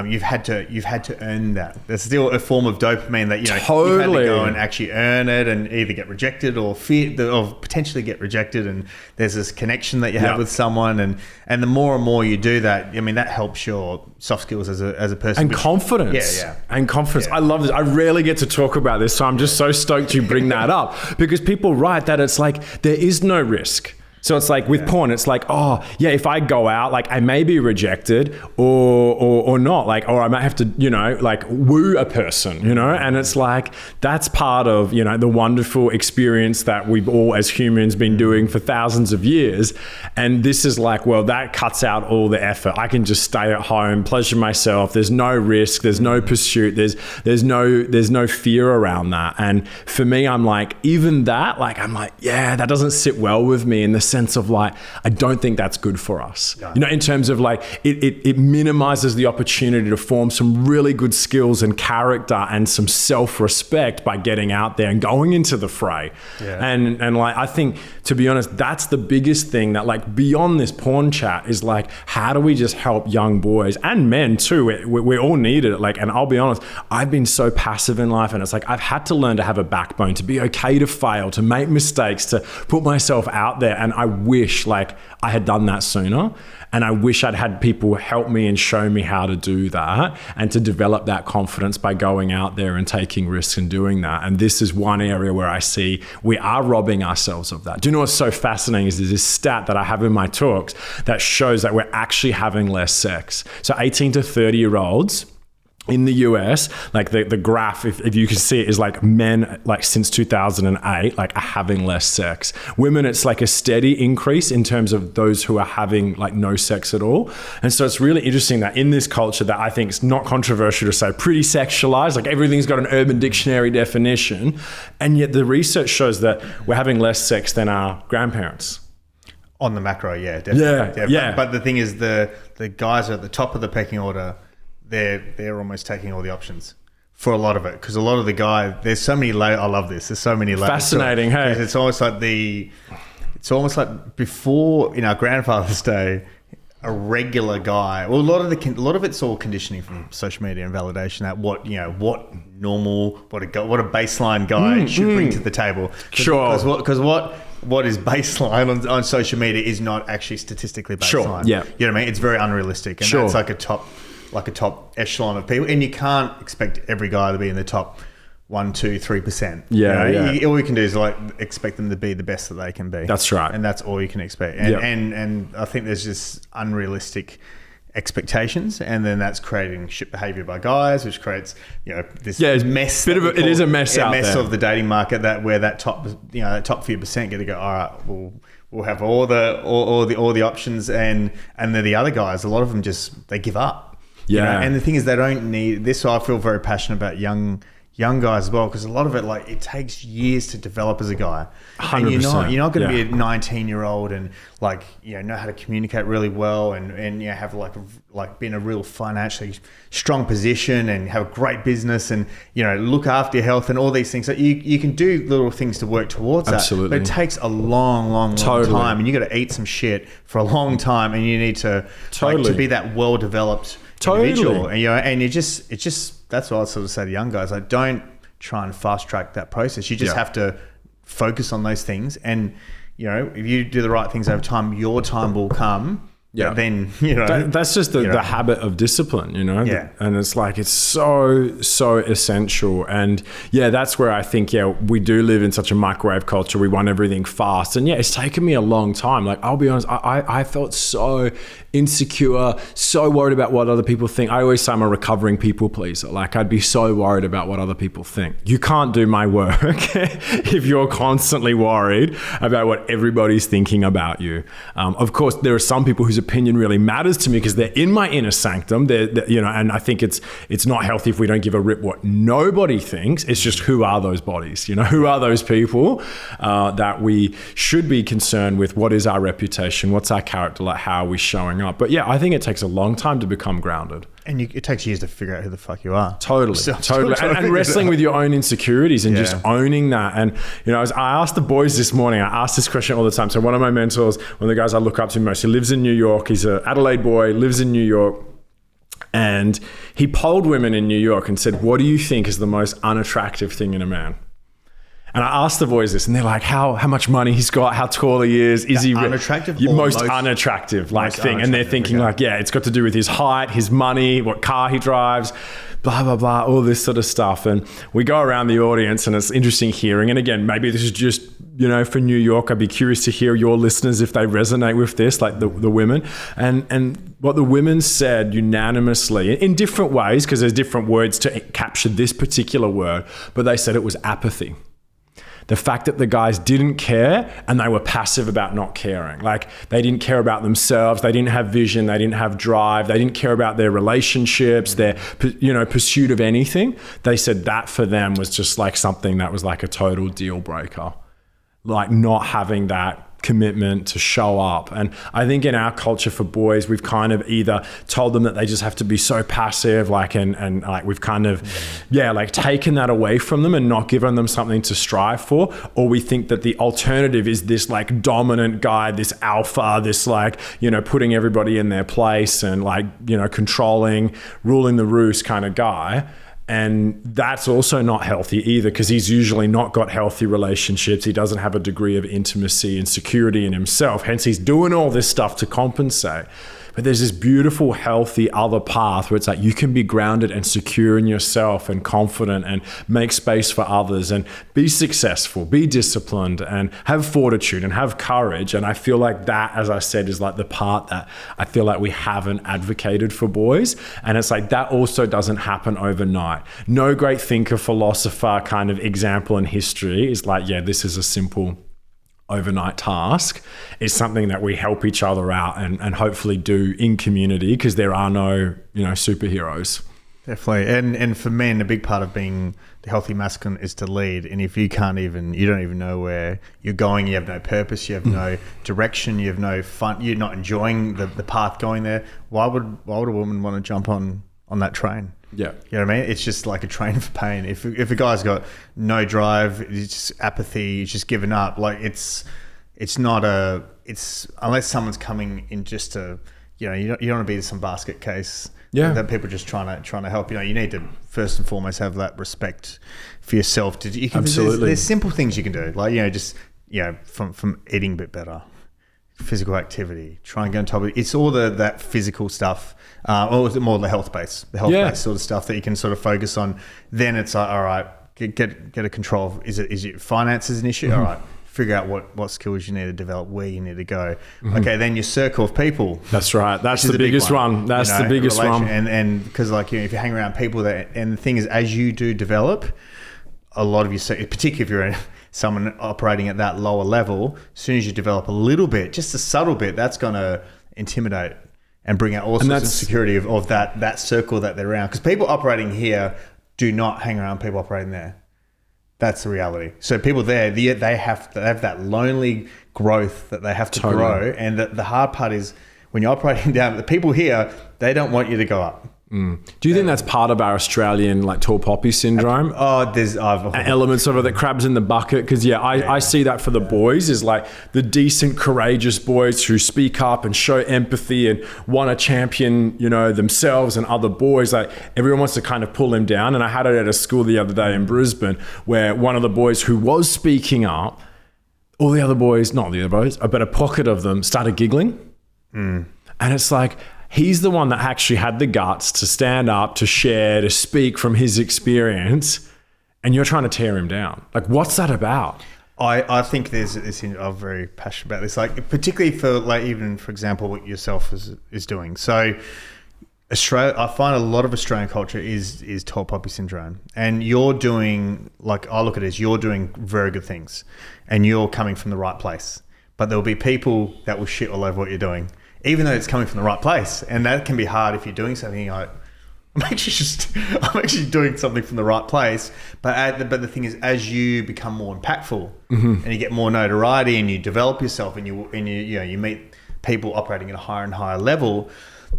you've had to earn that. There's still a form of dopamine that you've had to go and actually earn it, and either get rejected or potentially get rejected. And there's this connection that you have with someone, and the more and more you do that, I mean, that helps your soft skills as a person and confidence. And confidence. Yeah. I love this. I rarely get to talk about this, so I'm just so stoked you bring that up because people write that it's like there is no risk. So it's like with porn, it's like, oh yeah, if I go out, like I may be rejected or not, like, or I might have to, like woo a person, and it's like, that's part of, the wonderful experience that we've all as humans been doing for thousands of years. And this is like, well, that cuts out all the effort. I can just stay at home, pleasure myself. There's no risk. There's no pursuit. There's no fear around that. And for me, I'm like, even that, like, I'm like, yeah, that doesn't sit well with me in the sense of like, I don't think that's good for us. Yeah. In terms of like, it minimizes the opportunity to form some really good skills and character and some self-respect by getting out there and going into the fray. Yeah. And like, I think, to be honest, that's the biggest thing that like beyond this porn chat is like, how do we just help young boys and men too? We all need it. Like, and I'll be honest, I've been so passive in life, and it's like, I've had to learn to have a backbone, to be okay to fail, to make mistakes, to put myself out there. And I I wish like I had done that sooner. And I wish I'd had people help me and show me how to do that and to develop that confidence by going out there and taking risks and doing that. And this is one area where I see we are robbing ourselves of that. Do you know what's so fascinating is there's this stat that I have in my talks that shows that we're actually having less sex. So 18 to 30-year-olds in the US, like the graph, if you can see it, is like men, like since 2008, like are having less sex. Women, it's like a steady increase in terms of those who are having like no sex at all. And so it's really interesting that in this culture that I think is not controversial to say pretty sexualized, like everything's got an Urban Dictionary definition. And yet the research shows that we're having less sex than our grandparents. On the macro, yeah, definitely. Yeah. But the thing is the guys at the top of the pecking order, they're almost taking all the options for a lot of it, because a lot of the guy, there's so many layers. I love this. There's so many layers. Fascinating, hey. It's almost like before in our grandfather's day, a regular guy. Well, a lot of it's all conditioning from social media and validation. That what normal, what a baseline guy should bring to the table. Sure. Because what is baseline on social media is not actually statistically baseline. Sure. Yeah. You know what I mean? It's very unrealistic, and that's like a top echelon of people, and you can't expect every guy to be in the top 1, 2, 3%. All you can do is like expect them to be the best that they can be. That's right, and that's all you can expect. And I think there's just unrealistic expectations, and then that's creating shit behavior by guys, which creates this mess. It is a mess out mess there. Of the dating market that that top few percent get to go. All right, we'll have all the options, and then the other guys, a lot of them just they give up. Yeah. And the thing is, they don't need this. So I feel very passionate about young guys as well, because a lot of it, like, it takes years to develop as a guy. 100%. And you're not going to be a 19-year-old and know how to communicate really well and have like be in a real financially strong position and have a great business and look after your health and all these things. So you can do little things to work towards Absolutely. that. But it takes a long time, and you got to eat some shit for a long time, and you need to to be that well developed individual. And it's just that's what I sort of say to young guys. Like, don't try and fast track that process. You just have to focus on those things, and if you do the right things over time, your time will come. Yeah. Then that's just the habit of discipline, Yeah. And it's like it's so essential. And that's where I think we do live in such a microwave culture. We want everything fast, and it's taken me a long time. Like, I'll be honest, I felt so insecure, so worried about what other people think. I always say I'm a recovering people pleaser. Like, I'd be so worried about what other people think. You can't do my work if you're constantly worried about what everybody's thinking about you. Of course, there are some people whose opinion really matters to me because they're in my inner sanctum. And I think it's not healthy if we don't give a rip what nobody thinks. It's just, who are those bodies? Who are those people that we should be concerned with? What is our reputation? What's our character? Like, how are we showing up? But I think it takes a long time to become grounded. And it takes years to figure out who the fuck you are. Totally. And wrestling with your own insecurities and just owning that. And, I asked the boys this morning, I ask this question all the time. So one of my mentors, one of the guys I look up to most, he lives in New York. He's an Adelaide boy, lives in New York. And he polled women in New York and said, what do you think is the most unattractive thing in a man? And I asked the boys this, and they're like, how much money he's got, how tall he is he unattractive? Most unattractive thing. And they're thinking it's got to do with his height, his money, what car he drives, blah, blah, blah, all this sort of stuff. And we go around the audience, and it's interesting hearing. And again, maybe this is just, for New York, I'd be curious to hear your listeners if they resonate with this, like the women. And what the women said unanimously, in different ways, because there's different words to capture this particular word, but they said it was apathy. The fact that the guys didn't care and they were passive about not caring. Like, they didn't care about themselves. They didn't have vision. They didn't have drive. They didn't care about their relationships, their, pursuit of anything. They said that for them was just like something that was like a total deal breaker. Like, not having that commitment to show up. And I think in our culture for boys, we've kind of either told them that they just have to be so passive, and we've kind of, taken that away from them and not given them something to strive for. Or we think that the alternative is this like dominant guy, this alpha, this putting everybody in their place and controlling, ruling the roost kind of guy. And that's also not healthy either, because he's usually not got healthy relationships. He doesn't have a degree of intimacy and security in himself. Hence, he's doing all this stuff to compensate. But there's this beautiful, healthy other path where it's like you can be grounded and secure in yourself and confident and make space for others and be successful, be disciplined and have fortitude and have courage. And I feel like that, as I said, is like the part that I feel like we haven't advocated for boys. And it's like that also doesn't happen overnight. No great thinker, philosopher kind of example in history is like, yeah, this is a simple overnight task. Is something that we help each other out and hopefully do in community, because there are no, superheroes. Definitely. And for men, a big part of being the healthy masculine is to lead. And if you don't even know where you're going, you have no purpose, you have no direction, you have no fun, you're not enjoying the path going there, why would a woman want to jump on that train? Yeah. You know what I mean? It's just like a train for pain. If a guy's got no drive, it's just apathy, he's just given up. Like it's unless someone's coming in just to, you don't want to be some basket case. Yeah. That people are just trying to help. You need to first and foremost have that respect for yourself. Absolutely. There's simple things you can do. Like, from eating a bit better, physical activity, try and get on top of it. It's all that physical stuff, or is it more the health-based sort of stuff that you can sort of focus on. Then it's like, all right, get a control of, is it finances an issue? All right, figure out what skills you need to develop, where you need to go. Okay, then your circle of people. That's right. That's the biggest one. That's the biggest one. And because if you hang around people and the thing is, as you do develop, a lot of you, particularly if you're someone operating at that lower level, as soon as you develop a little bit, just a subtle bit, that's going to intimidate and bring out all sorts of insecurity of that circle that they're around. Because people operating here do not hang around people operating there. That's the reality. So people there, they have that lonely growth that they have to grow. And the hard part is when you're operating down, the people here, they don't want you to go up. Do you think that's part of our Australian tall poppy syndrome? There's elements of it, that crabs in the bucket. Because I see that for the boys is like the decent, courageous boys who speak up and show empathy and want to champion, themselves and other boys. Like everyone wants to kind of pull them down. And I had it at a school the other day in Brisbane where one of the boys who was speaking up, all the other boys, not the other boys, but a pocket of them started giggling. And it's like, he's the one that actually had the guts to stand up, to share, to speak from his experience, and you're trying to tear him down. Like, what's that about? I think there's this. I'm very passionate about this. Like, particularly for even for example, what yourself is doing. So, Australia, I find a lot of Australian culture is tall poppy syndrome, and you're doing I look at it as you're doing very good things, and you're coming from the right place. But there will be people that will shit all over what you're doing, even though it's coming from the right place. And that can be hard if you're doing something like, I'm actually doing something from the right place. But the thing is, as you become more impactful and you get more notoriety and you develop yourself and you meet people operating at a higher and higher level,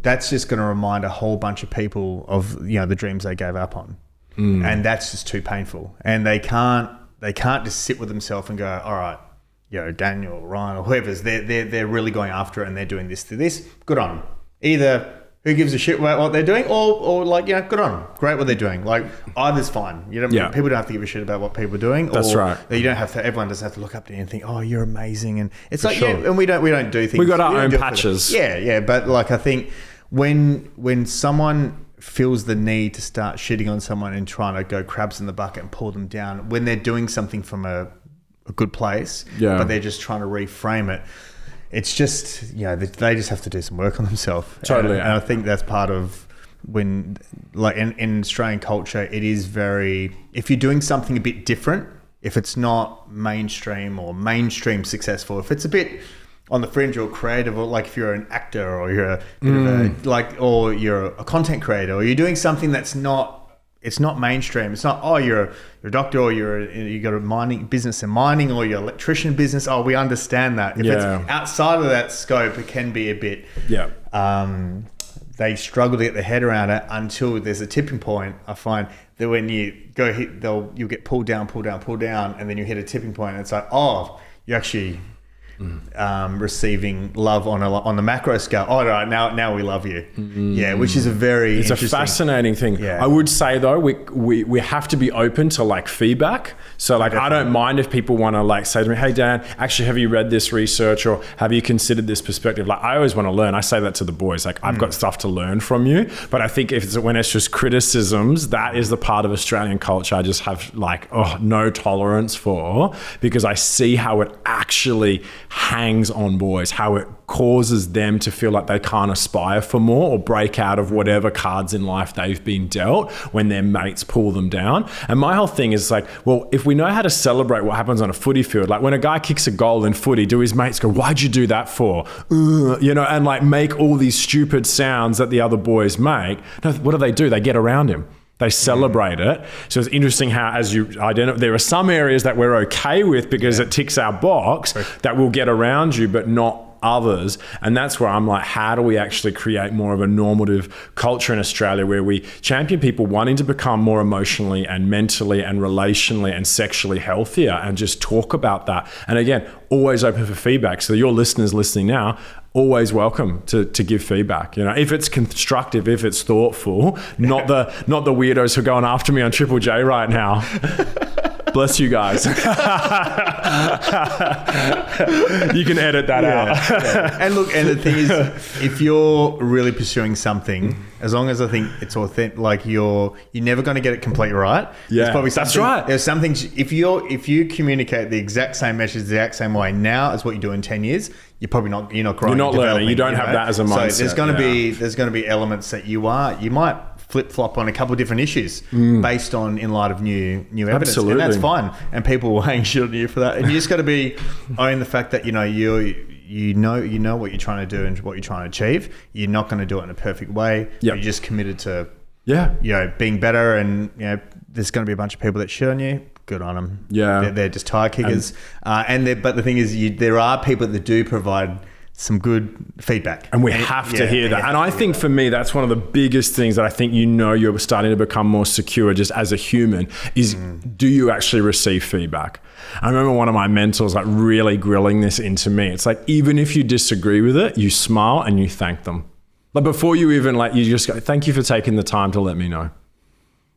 that's just going to remind a whole bunch of people of the dreams they gave up on. And that's just too painful. And they can't just sit with themselves and go, all right, Daniel, Ryan, or whoever's, they're really going after it and they're doing this to this. Good on them. Either who gives a shit about what they're doing, or good on them. Great what they're doing. Like either's fine. People don't have to give a shit about what people are doing. That's right. You don't have to. Everyone doesn't have to look up to you and think, oh, you're amazing. And it's and we don't do things. We got our own patches. Yeah. But I think when someone feels the need to start shitting on someone and trying to go crabs in the bucket and pull them down when they're doing something from a good place, but they're just trying to reframe it. It's just, they just have to do some work on themselves. Totally. And I think that's part of when, in Australian culture, it is very, if you're doing something a bit different, if it's not mainstream or mainstream successful, if it's a bit on the fringe or creative, or if you're an actor or you're a bit of a, or you're a content creator, or you're doing something that's not, it's not mainstream. It's not, oh, you're a doctor, or you got a mining business and mining, or you're an electrician business. Oh, we understand that. If it's outside of that scope, it can be a bit. They struggle to get their head around it until there's a tipping point. I find that when you go you'll get pulled down, and then you hit a tipping point, and it's like, oh, you actually receiving love on the macro scale. Oh, right, now we love you. Yeah, which is It's a fascinating thing. Yeah. I would say though, we have to be open to like feedback. So like, I don't mind if people want to like say to me, hey Dan, actually, have you read this research or have you considered this perspective? Like, I always want to learn. I say that to the boys, like I've got stuff to learn from you. But I think when it's just criticisms, that is the part of Australian culture I just have like, no tolerance for, because I see how it actually hangs on boys, how it causes them to feel like they can't aspire for more or break out of whatever cards in life they've been dealt when their mates pull them down. And my whole thing is like, well, if we know how to celebrate what happens on a footy field, like when a guy kicks a goal in footy, do his mates go, why'd you do that for? And like make all these stupid sounds that the other boys make. No, what do? They get around him. They celebrate it. So it's interesting how, as you identify, there are some areas that we're okay with because it ticks our box that will get around you, but not others. And that's where I'm like, how do we actually create more of a normative culture in Australia where we champion people wanting to become more emotionally and mentally and relationally and sexually healthier and just talk about that. And again, always open for feedback. So your listeners listening now, always welcome to give feedback. If it's constructive, if it's thoughtful, not the weirdos who are going after me on Triple J right now. Bless you guys. You can edit that out. Yeah. And look, and the thing is, if you're really pursuing something, as long as I think it's authentic, like you're never going to get it completely right. Yeah, there's probably that's right. There's some things, if you communicate the exact same message the exact same way now as what you do in 10 years, you're probably not, you're not growing. You're not learning. You don't have that as a mindset. So there's going to be elements that you might flip-flop on a couple of different issues based on in light of new evidence. Absolutely. And that's fine. And people will hang shit on you for that. And you just got to own the fact that, you know what you're trying to do and what you're trying to achieve. You're not going to do it in a perfect way. Yep. You're just committed to, being better. And, there's going to be a bunch of people that shit on you. Good on them. Yeah. They're just tire kickers. But the thing is, there are people that do provide some good feedback. And we have to hear that. And I think for me, that's one of the biggest things that I think you're starting to become more secure just as a human is do you actually receive feedback? I remember one of my mentors like really grilling this into me. It's like, even if you disagree with it, you smile and you thank them. Like before you even you just go, thank you for taking the time to let me know.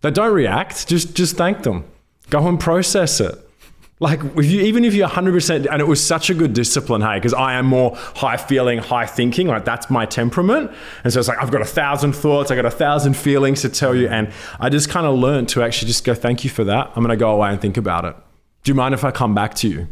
Like don't react, just thank them. Go and process it. Like even if you're 100%, and it was such a good discipline, hey, because I am more high feeling, high thinking, like that's my temperament. And so it's like, I've got 1,000 thoughts, I got 1,000 feelings to tell you. And I just kind of learned to actually just go, thank you for that. I'm going to go away and think about it. Do you mind if I come back to you?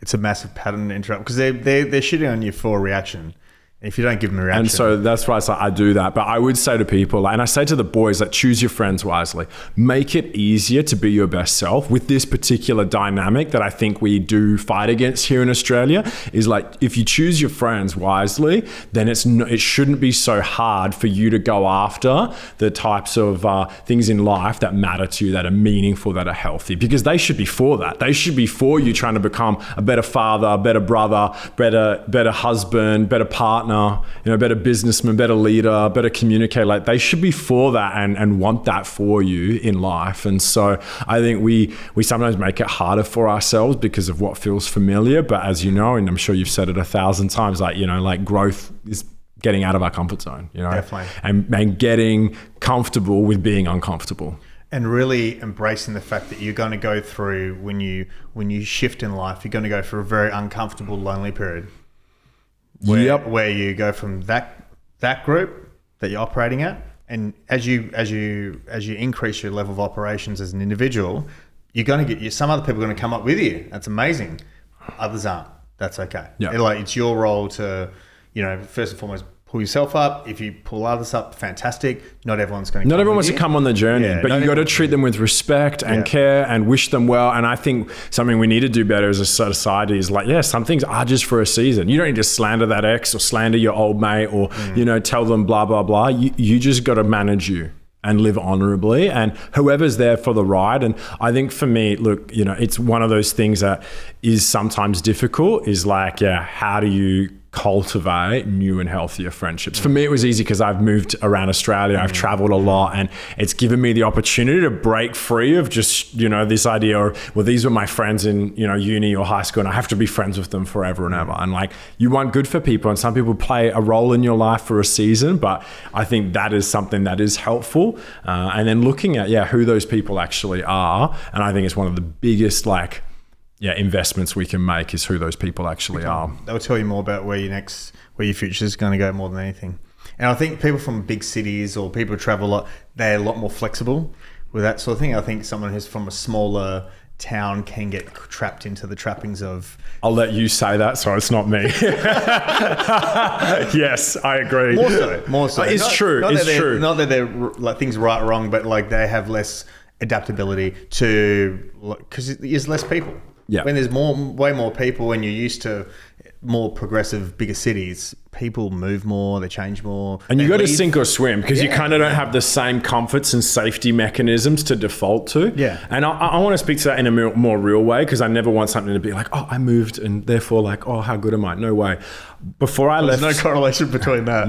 It's a massive pattern interrupt because they're shitting on you for a reaction. If you don't give them a reaction. And so that's why it's like, I do that. But I would say to people, and I say to the boys, like, choose your friends wisely. Make it easier to be your best self. With this particular dynamic that I think we do fight against here in Australia is like, if you choose your friends wisely, then it shouldn't be so hard for you to go after the types of things in life that matter to you, that are meaningful, that are healthy, because they should be for that. They should be for you trying to become a better father, a better brother, better husband, better partner, better businessman, better leader, better communicator. Like they should be for that and want that for you in life. And so I think we sometimes make it harder for ourselves because of what feels familiar. But as you know, and I'm sure you've said it 1,000 times, like growth is getting out of our comfort zone, Definitely. and getting comfortable with being uncomfortable. And really embracing the fact that you're going to go through, when you shift in life, you're going to go through a very uncomfortable, lonely period. Where you go from that group that you're operating at, and as you increase your level of operations as an individual, you're going to get some other people are going to come up with you. That's amazing. Others aren't. That's okay. Yeah. It's your role to, first and foremost, pull yourself up. If you pull others up, fantastic. Not everyone's going to. Not everyone wants to come on the journey, but you got to treat them with respect and care and wish them well. And I think something we need to do better as a society is like, some things are just for a season. You don't need to slander that ex or slander your old mate or tell them blah blah blah. You just got to manage you and live honorably, and whoever's there for the ride. And I think for me, look, it's one of those things that is sometimes difficult. Is like, how do you cultivate new and healthier friendships. For me, it was easy because I've moved around Australia. I've traveled a lot, and it's given me the opportunity to break free of just, this idea of, well, these were my friends in, uni or high school, and I have to be friends with them forever and ever. And like, you want good for people, and some people play a role in your life for a season, but I think that is something that is helpful. And then looking at, who those people actually are. And I think it's one of the biggest, investments we can make is who those people actually are. They'll tell you more about where your future is going to go more than anything. And I think people from big cities or people who travel a lot, they're a lot more flexible with that sort of thing. I think someone who's from a smaller town can get trapped into the trappings of... I'll let you say that, so it's not me. Yes, I agree. More so. It's true. Not that they're like things right or wrong, but like they have less adaptability to... Because there's less people. Yeah. When there's way more people and you're used to more progressive, bigger cities, people move more, they change more. And you got to sink or swim because you kind of don't have the same comforts and safety mechanisms to default to. Yeah. And I want to speak to that in a more real way because I never want something to be like, oh, I moved and therefore like, oh, how good am I? No way. Before I left... There's no correlation between that.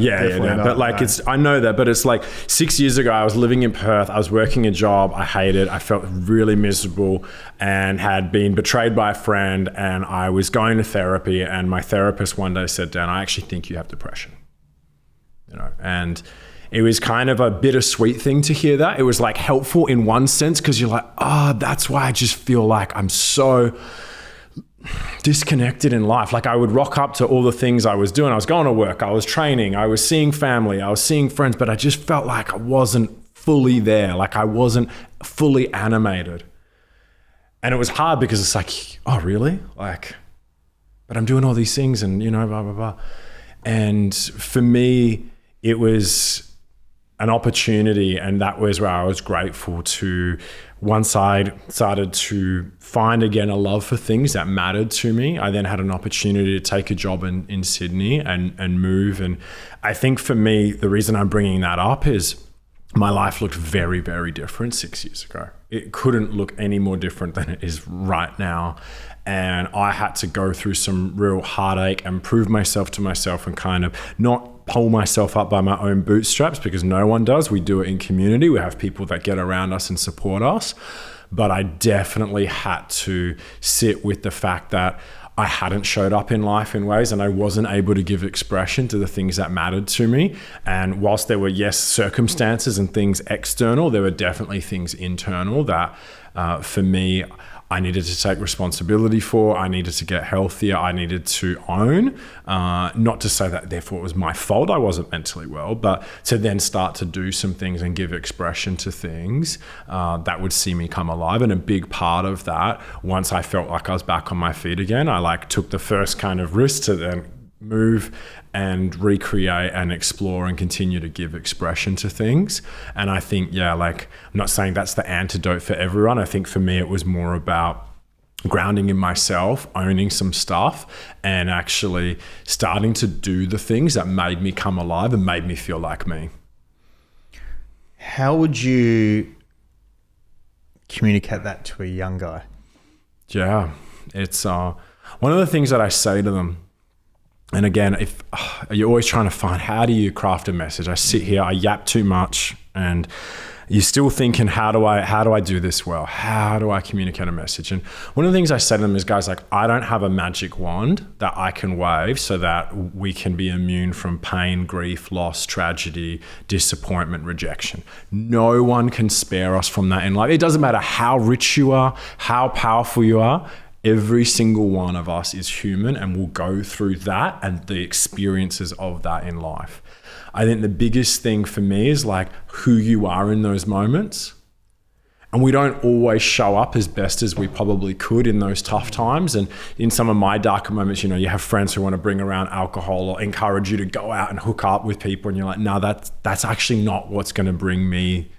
But like I know that, but it's like 6 years ago, I was living in Perth. I was working a job. I hated. I felt really miserable and had been betrayed by a friend. And I was going to therapy, and my therapist one day said, Dan, I actually think you have depression. And it was kind of a bittersweet thing to hear that. It was like helpful in one sense because you're like, that's why I just feel like I'm so disconnected in life. Like I would rock up to all the things I was doing. I was going to work, I was training, I was seeing family, I was seeing friends, but I just felt like I wasn't fully there. Like I wasn't fully animated. And it was hard because it's like, oh, really? Like, but I'm doing all these things and, blah, blah, blah. And for me, it was an opportunity, and that was where I was grateful to, once I started to find again a love for things that mattered to me, I then had an opportunity to take a job in Sydney and move. And I think for me, the reason I'm bringing that up is my life looked very, very different 6 years ago. It couldn't look any more different than it is right now. And I had to go through some real heartache and prove myself to myself and kind of not pull myself up by my own bootstraps, because no one does. We do it in community. We have people that get around us and support us. But I definitely had to sit with the fact that I hadn't showed up in life in ways, and I wasn't able to give expression to the things that mattered to me. And whilst there were, yes, circumstances and things external, there were definitely things internal that for me, I needed to take responsibility for. I needed to get healthier. I needed to own. Not to say that therefore it was my fault I wasn't mentally well, but to then start to do some things and give expression to things that would see me come alive. And a big part of that, once I felt like I was back on my feet again, I took the first kind of risk to then move and recreate and explore and continue to give expression to things. And I think, I'm not saying that's the antidote for everyone. I think for me, it was more about grounding in myself, owning some stuff, and actually starting to do the things that made me come alive and made me feel like me. How would you communicate that to a young guy? Yeah, it's one of the things that I say to them. And again, if you're always trying to find, how do you craft a message? I sit here, I yap too much, and you're still thinking, how do I do this well? How do I communicate a message? And one of the things I say to them is, guys, I don't have a magic wand that I can wave so that we can be immune from pain, grief, loss, tragedy, disappointment, rejection. No one can spare us from that in life. It doesn't matter how rich you are, how powerful you are. Every single one of us is human and will go through that and the experiences of that in life. I think the biggest thing for me is who you are in those moments. And we don't always show up as best as we probably could in those tough times. And in some of my darker moments, you have friends who want to bring around alcohol or encourage you to go out and hook up with people. And you're like, no, that's actually not what's going to bring me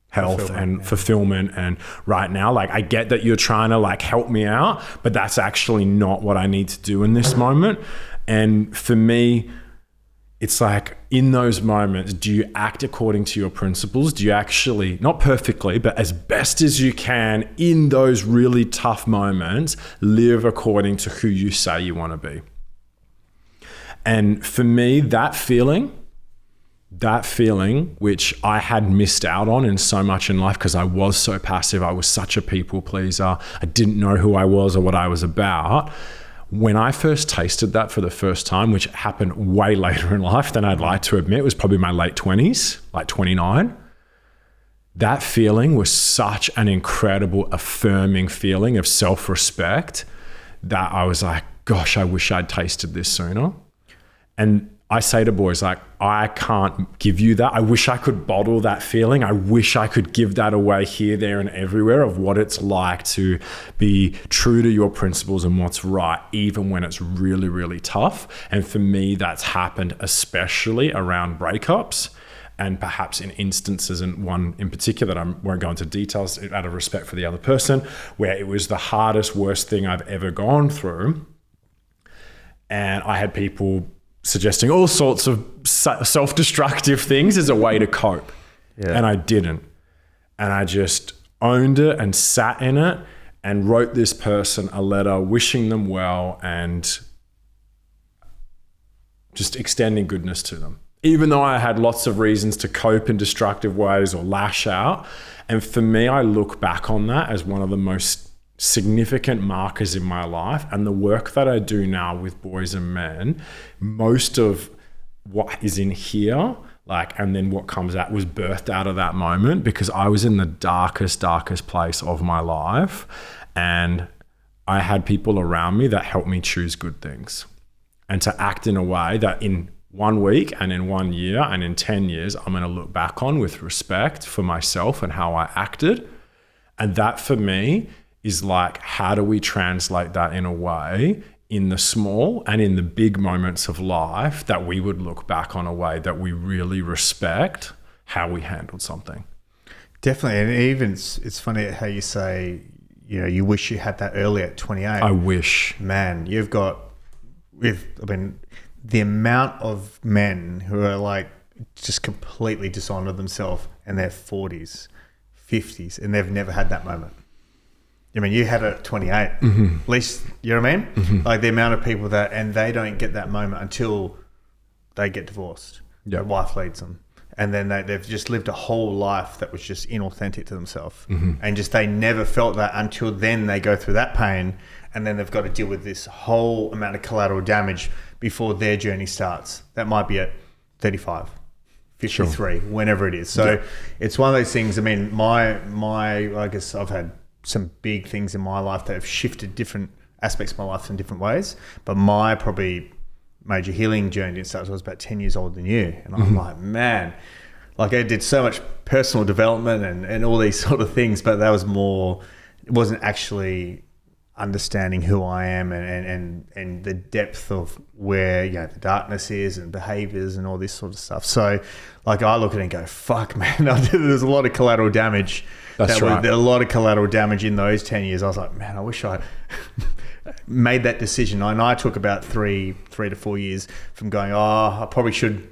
health and fulfillment. And right now, I get that you're trying to help me out, but that's actually not what I need to do in this moment. And for me, it's in those moments, do you act according to your principles? Do you actually, not perfectly, but as best as you can in those really tough moments, live according to who you say you want to be? And for me, that feeling, which I had missed out on in so much in life because I was so passive, I was such a people pleaser, I didn't know who I was or what I was about. When I first tasted that for the first time, which happened way later in life than I'd like to admit, it was probably my late 20s, like 29. That feeling was such an incredible, affirming feeling of self-respect that I was like, gosh, I wish I'd tasted this sooner. And I say to boys, like, I can't give you that. I wish I could bottle that feeling. I wish I could give that away here, there, and everywhere of what it's like to be true to your principles and what's right, even when it's really, really tough. And for me, that's happened especially around breakups and perhaps in instances, and one in particular that I won't go into details out of respect for the other person, where it was the hardest, worst thing I've ever gone through. And I had people suggesting all sorts of self-destructive things as a way to cope. Yeah. And I didn't. And I just owned it and sat in it and wrote this person a letter wishing them well and just extending goodness to them. Even though I had lots of reasons to cope in destructive ways or lash out. And for me, I look back on that as one of the most significant markers in my life. And the work that I do now with boys and men, most of what is in here, and then what comes out was birthed out of that moment, because I was in the darkest place of my life. And I had people around me that helped me choose good things and to act in a way that in 1 week and in 1 year and in 10 years, I'm going to look back on with respect for myself and how I acted. And that for me is like, how do we translate that in a way in the small and in the big moments of life that we would look back on a way that we really respect how we handled something? Definitely. And even it's funny how you say, you wish you had that early at 28. I wish. Man, you've got, the amount of men who are like just completely dishonor themselves in their 40s, 50s, and they've never had that moment. You had it at 28, at least, you know what I mean? Mm-hmm. Like the amount of people and they don't get that moment until they get divorced. Yep. Their wife leads them. And then they've just lived a whole life that was just inauthentic to themselves. Mm-hmm. And just they never felt that until then they go through that pain, and then they've got to deal with this whole amount of collateral damage before their journey starts. That might be at 35, 53, sure, whenever it is. So it's one of those things. I guess I've had some big things in my life that have shifted different aspects of my life in different ways. But my probably major healing journey started when I was about 10 years older than you. And I'm like, man, I did so much personal development and all these sort of things, but that was more, it wasn't actually understanding who I am and the depth of where, the darkness is and behaviors and all this sort of stuff. So I look at it and go, fuck, man, there's a lot of collateral damage. That's right. A lot of collateral damage in those 10 years. I was like, man, I wish I made that decision. And I took about 3 to 4 years from going, I probably should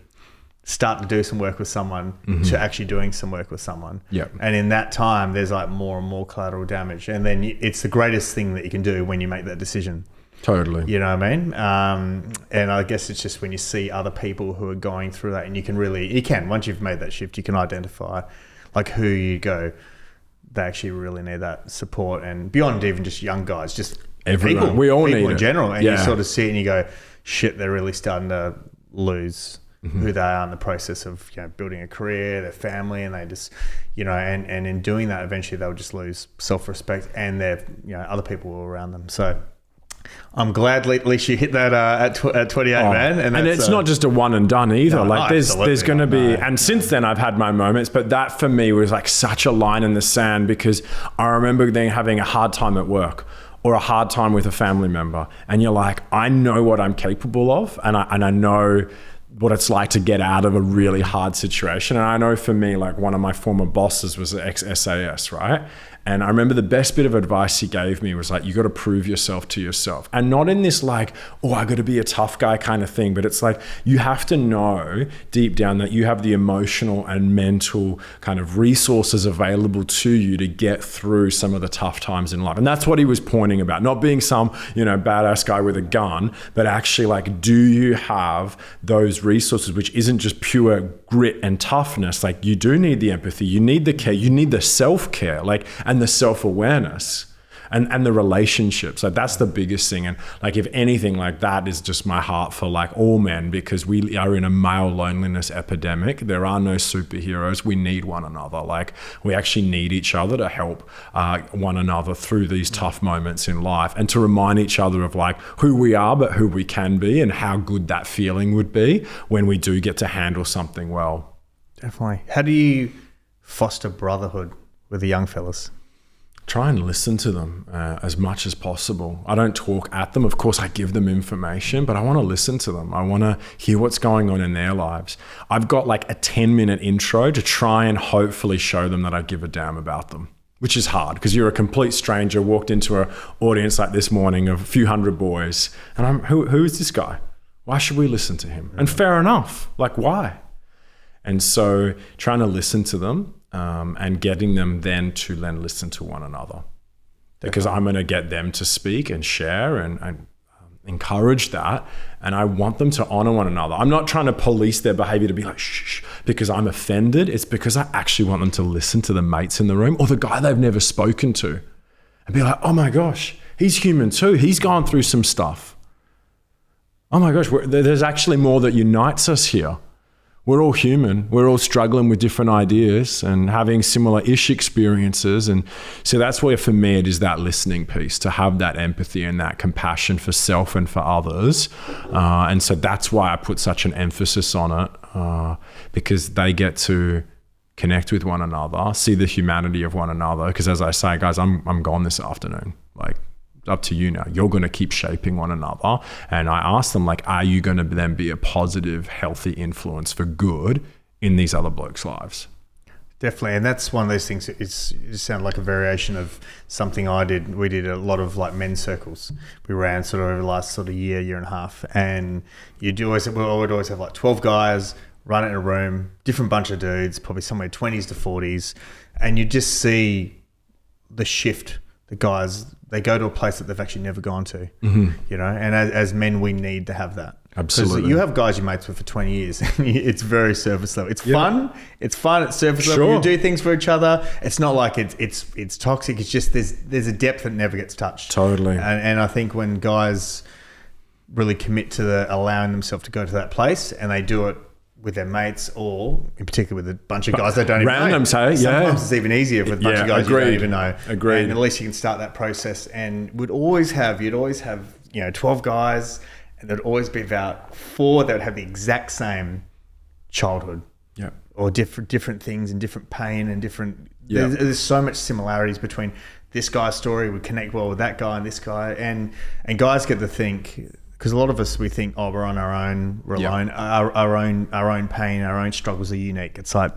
start to do some work with someone to actually doing some work with someone. Yep. And in that time, there's more and more collateral damage. And then it's the greatest thing that you can do when you make that decision. Totally. You know what I mean? And I guess it's just when you see other people who are going through that, and once you've made that shift, you can identify who you go, they actually really need that support, and beyond even just young guys, just everyone. People, we all people need in it. general. And you sort of see it and you go, shit, they're really starting to lose who they are in the process of building a career, their family, and they just and in doing that, eventually they'll just lose self-respect and their other people around them. So I'm glad at least you hit that at 28, man. And it's not just a one and done either. There's going to be, and since then I've had my moments, but that for me was such a line in the sand, because I remember then having a hard time at work or a hard time with a family member. And you're like, I know what I'm capable of, and I know what it's like to get out of a really hard situation. And I know for me, one of my former bosses was ex-SAS, right? And I remember the best bit of advice he gave me was like, you got to prove yourself to yourself. And not in this like, oh, I got to be a tough guy kind of thing, but it's like, you have to know deep down that you have the emotional and mental kind of resources available to you to get through some of the tough times in life. And that's what he was pointing about, not being some, badass guy with a gun, but actually like, do you have those resources, which isn't just pure grit and toughness? Like, you do need the empathy, you need the care, you need the self-care, like, and the self-awareness. And the relationships, like that's the biggest thing. And like, if anything, like that is just my heart for like all men, because we are in a male loneliness epidemic. There are no superheroes. We need one another. Like, we actually need each other to help one another through these tough moments in life, and to remind each other of like who we are, but who we can be, and how good that feeling would be when we do get to handle something well. Definitely. How do you foster brotherhood with the young fellas? Try and listen to them as much as possible. I don't talk at them. Of course, I give them information, but I want to listen to them. I want to hear what's going on in their lives. I've got like a 10-minute intro to try and hopefully show them that I give a damn about them, which is hard because you're a complete stranger, walked into an audience like this morning of a few hundred boys, and I'm, who is this guy? Why should we listen to him? And fair enough. Like, why? And so trying to listen to them, and getting them then to then listen to one another, because I'm going to get them to speak and share and encourage that. And I want them to honor one another. I'm not trying to police their behavior to be like, shh, because I'm offended. It's because I actually want them to listen to the mates in the room or the guy they've never spoken to and be like, oh my gosh, he's human too. He's gone through some stuff. Oh my gosh, there's actually more that unites us here. We're all human. We're all struggling with different ideas and having similar-ish experiences. And so that's where, for me, it is that listening piece, to have that empathy and that compassion for self and for others. And so that's why I put such an emphasis on it, because they get to connect with one another, see the humanity of one another. Because as I say, guys, I'm gone this afternoon. Like, up to you now. You're going to keep shaping one another. And I asked them, like, are you going to then be a positive, healthy influence for good in these other blokes' lives? Definitely. And that's one of those things. It sounded like a variation of something I did. We did a lot of like men's circles. We ran sort of over the last sort of year and a half. And we would always have like 12 guys run it in a room, different bunch of dudes, probably somewhere 20s to 40s. And you just see the shift. The guys, they go to a place that they've actually never gone to, and as men, we need to have that. Absolutely. Because you have guys you mates with for 20 years. It's very surface level. It's fun. It's fun at surface level. You do things for each other. It's not like it's toxic. It's just there's a depth that never gets touched. Totally. And I think when guys really commit to allowing themselves to go to that place, and they do it with their mates, or in particular with a bunch of guys they don't even know. Sometimes it's even easier with a bunch of guys you don't even know. Agreed. And at least you can start that process. And you'd always have 12 guys, and there'd always be about 4 that would have the exact same childhood. Yeah. Or different things and different pain and different. Yeah. There's so much similarities between this guy's story would connect well with that guy and this guy, and guys get to think. Because a lot of us, we think, we're on our own, we're alone, our own pain, our own struggles are unique. It's like,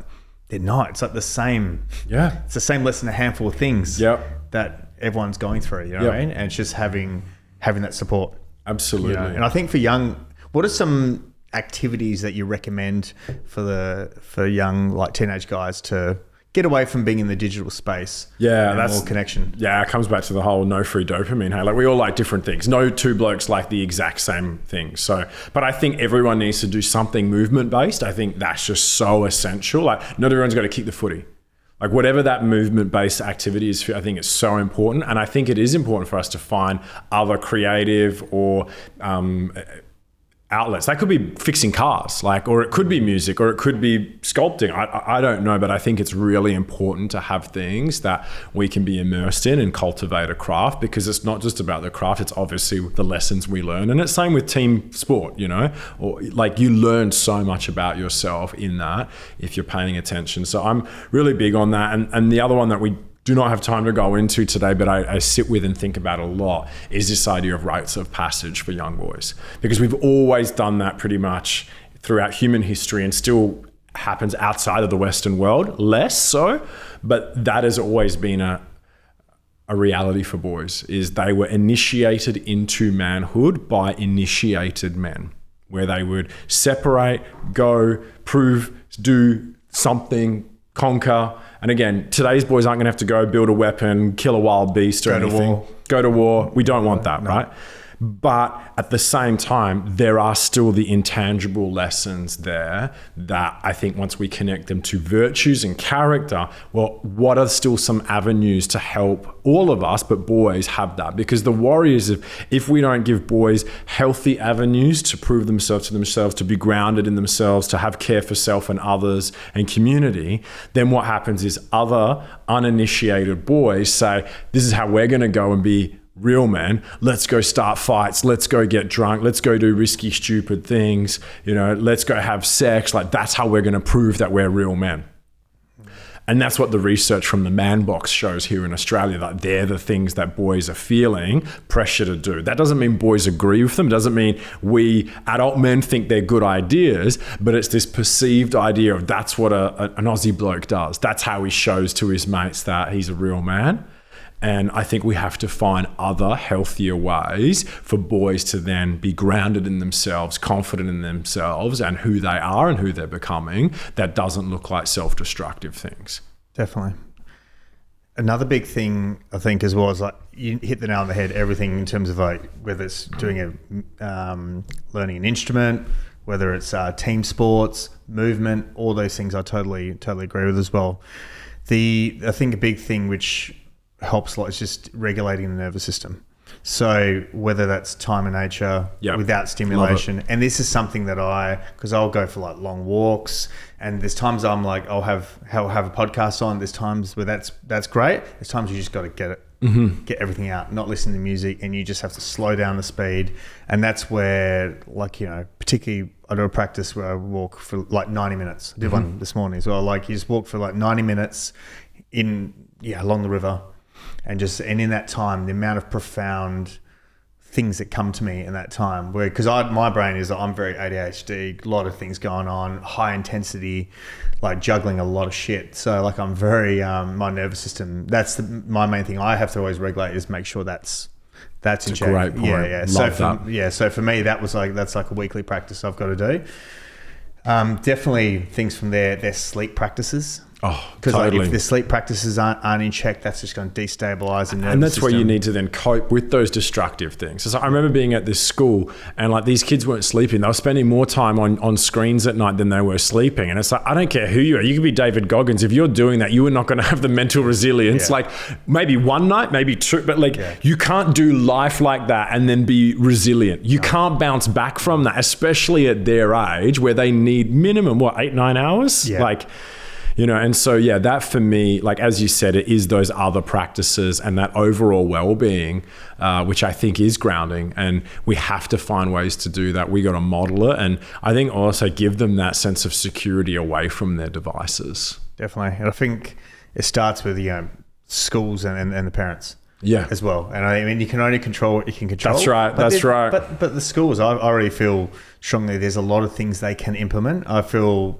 they're not. It's like the same. Yeah. It's the same less than a handful of things that everyone's going through, you know what I mean? And it's just having that support. Absolutely. And I think for young, what are some activities that you recommend for young, like teenage guys to get away from being in the digital space? Yeah, that's more connection. Yeah, it comes back to the whole no free dopamine. Hey, like we all like different things. No two blokes like the exact same thing. So, but I think everyone needs to do something movement based. I think that's just so essential. Like not everyone's got to kick the footy. Like whatever that movement based activity is, I think it's so important. And I think it is important for us to find other creative or outlets. That could be fixing cars, or it could be music, or it could be sculpting. I don't know, but I think it's really important to have things that we can be immersed in and cultivate a craft, because it's not just about the craft, it's obviously the lessons we learn. And it's same with team sport, or like you learn so much about yourself in that if you're paying attention. So I'm really big on that. And the other one that we do not have time to go into today, but I sit with and think about a lot, is this idea of rites of passage for young boys. Because we've always done that pretty much throughout human history, and still happens outside of the Western world, less so, but that has always been a a reality for boys is they were initiated into manhood by initiated men, where they would separate, go, prove, do something, conquer. And again, today's boys aren't going to have to go build a weapon, kill a wild beast or anything. Go to war. We don't want that, right? But at the same time, there are still the intangible lessons there that I think once we connect them to virtues and character, well, what are still some avenues to help all of us, but boys have that? Because the worry is if we don't give boys healthy avenues to prove themselves to themselves, to be grounded in themselves, to have care for self and others and community, then what happens is other uninitiated boys say, this is how we're going to go and be real men. Let's go start fights. Let's go get drunk. Let's go do risky, stupid things. Let's go have sex. Like, that's how we're going to prove that we're real men. And that's what the research from the Man Box shows here in Australia, that they're the things that boys are feeling pressure to do. That doesn't mean boys agree with them. It doesn't mean we adult men think they're good ideas, but it's this perceived idea of that's what an Aussie bloke does. That's how he shows to his mates that he's a real man. And I think we have to find other healthier ways for boys to then be grounded in themselves, confident in themselves and who they are and who they're becoming, that doesn't look like self-destructive things. Definitely. Another big thing I think as well is like you hit the nail on the head, everything in terms of like whether it's doing learning an instrument, whether it's team sports, movement, all those things I totally agree with as well. I think a big thing which helps a lot is just regulating the nervous system. So whether that's time in nature, without stimulation, and this is something that because I'll go for like long walks, and there's times I'm like I'll have a podcast on. There's times where that's great. There's times you just got to get it, get everything out, not listen to music, and you just have to slow down the speed. And that's where, like, particularly I do a practice where I walk for like 90 minutes. I did one this morning as well. Like you just walk for like 90 minutes along the river. And in that time, the amount of profound things that come to me in that time, because my brain is, I'm very ADHD, a lot of things going on, high intensity, like juggling a lot of shit. So like I'm very, my nervous system, that's my main thing I have to always regulate, is make sure that's in check. Great point. Yeah. So for me, that's like a weekly practice I've got to do. Definitely things from their sleep practices. Oh, because totally. Like if the sleep practices aren't in check, that's just going to destabilize the nervous and that's system. where you need to then cope with those destructive things. So I remember being at this school and like these kids weren't sleeping. They were spending more time on screens at night than they were sleeping. And it's like, I don't care who you are. You could be David Goggins. If you're doing that, you are not going to have the mental resilience. Like maybe one night, maybe two, but you can't do life like that and then be resilient. You can't bounce back from that, especially at their age where they need minimum, 8-9 hours? Yeah. And so, that for me, like, as you said, it is those other practices and that overall well-being, which I think is grounding. And we have to find ways to do that. We got to model it. And I think also give them that sense of security away from their devices. Definitely. And I think it starts with, schools and the parents. Yeah. As well. And I mean, you can only control what you can control. That's right. But the schools, I already feel strongly there's a lot of things they can implement. I feel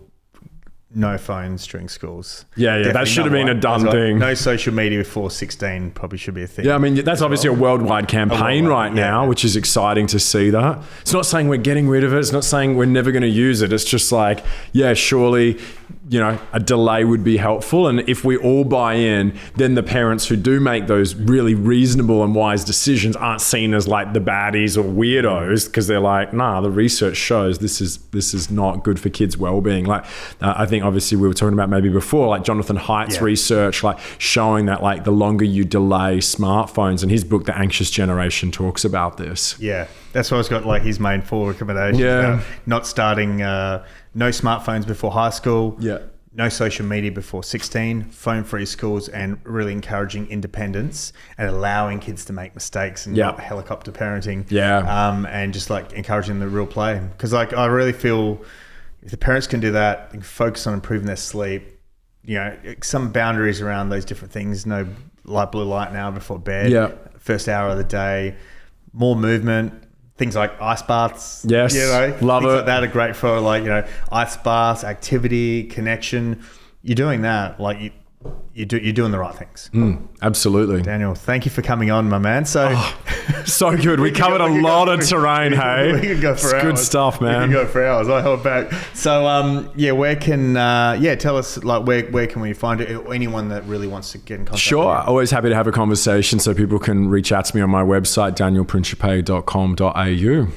no phones during schools. Yeah. That should have been a done thing. No social media before 16 probably should be a thing. Yeah, I mean, that's obviously a worldwide campaign right now, which is exciting to see that. It's not saying we're getting rid of it. It's not saying we're never going to use it. It's just like, surely, a delay would be helpful. And if we all buy in, then the parents who do make those really reasonable and wise decisions aren't seen as like the baddies or weirdos, because they're like, nah, the research shows this is not good for kids' well-being. Like, I think obviously we were talking about maybe before, like Jonathan Haidt's research, like showing that like the longer you delay smartphones, and his book, The Anxious Generation, talks about this. Yeah. That's why it's got like his main 4 recommendations. Yeah. Not starting, no smartphones before high school. Yeah. No social media before 16, phone-free schools, and really encouraging independence and allowing kids to make mistakes and not helicopter parenting. Yeah. And just like encouraging the real play. Because like I really feel if the parents can do that, they can focus on improving their sleep, some boundaries around those different things. No blue light now before bed. Yeah. First hour of the day, more movement. Things like ice baths. Yes, love things it. Like that are great for ice baths, activity, connection. You're doing that, you're doing the right things. Absolutely. Daniel, thank you for coming on, my man. So, So good. We covered a lot of terrain, hey? We could go for hours. Good stuff, man. We could go for hours. I hold back. So, where can, tell us, like, where can we find it? Or anyone that really wants to get in contact Sure. with you? Always happy to have a conversation, so people can reach out to me on my website, danielprincipe.com.au.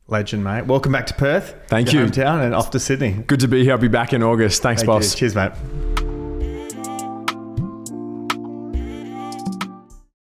Legend, mate. Welcome back to Perth. Thank your you. hometown, and off to Sydney. Good to be here. I'll be back in August. Thanks, Thank you. boss. Cheers, mate.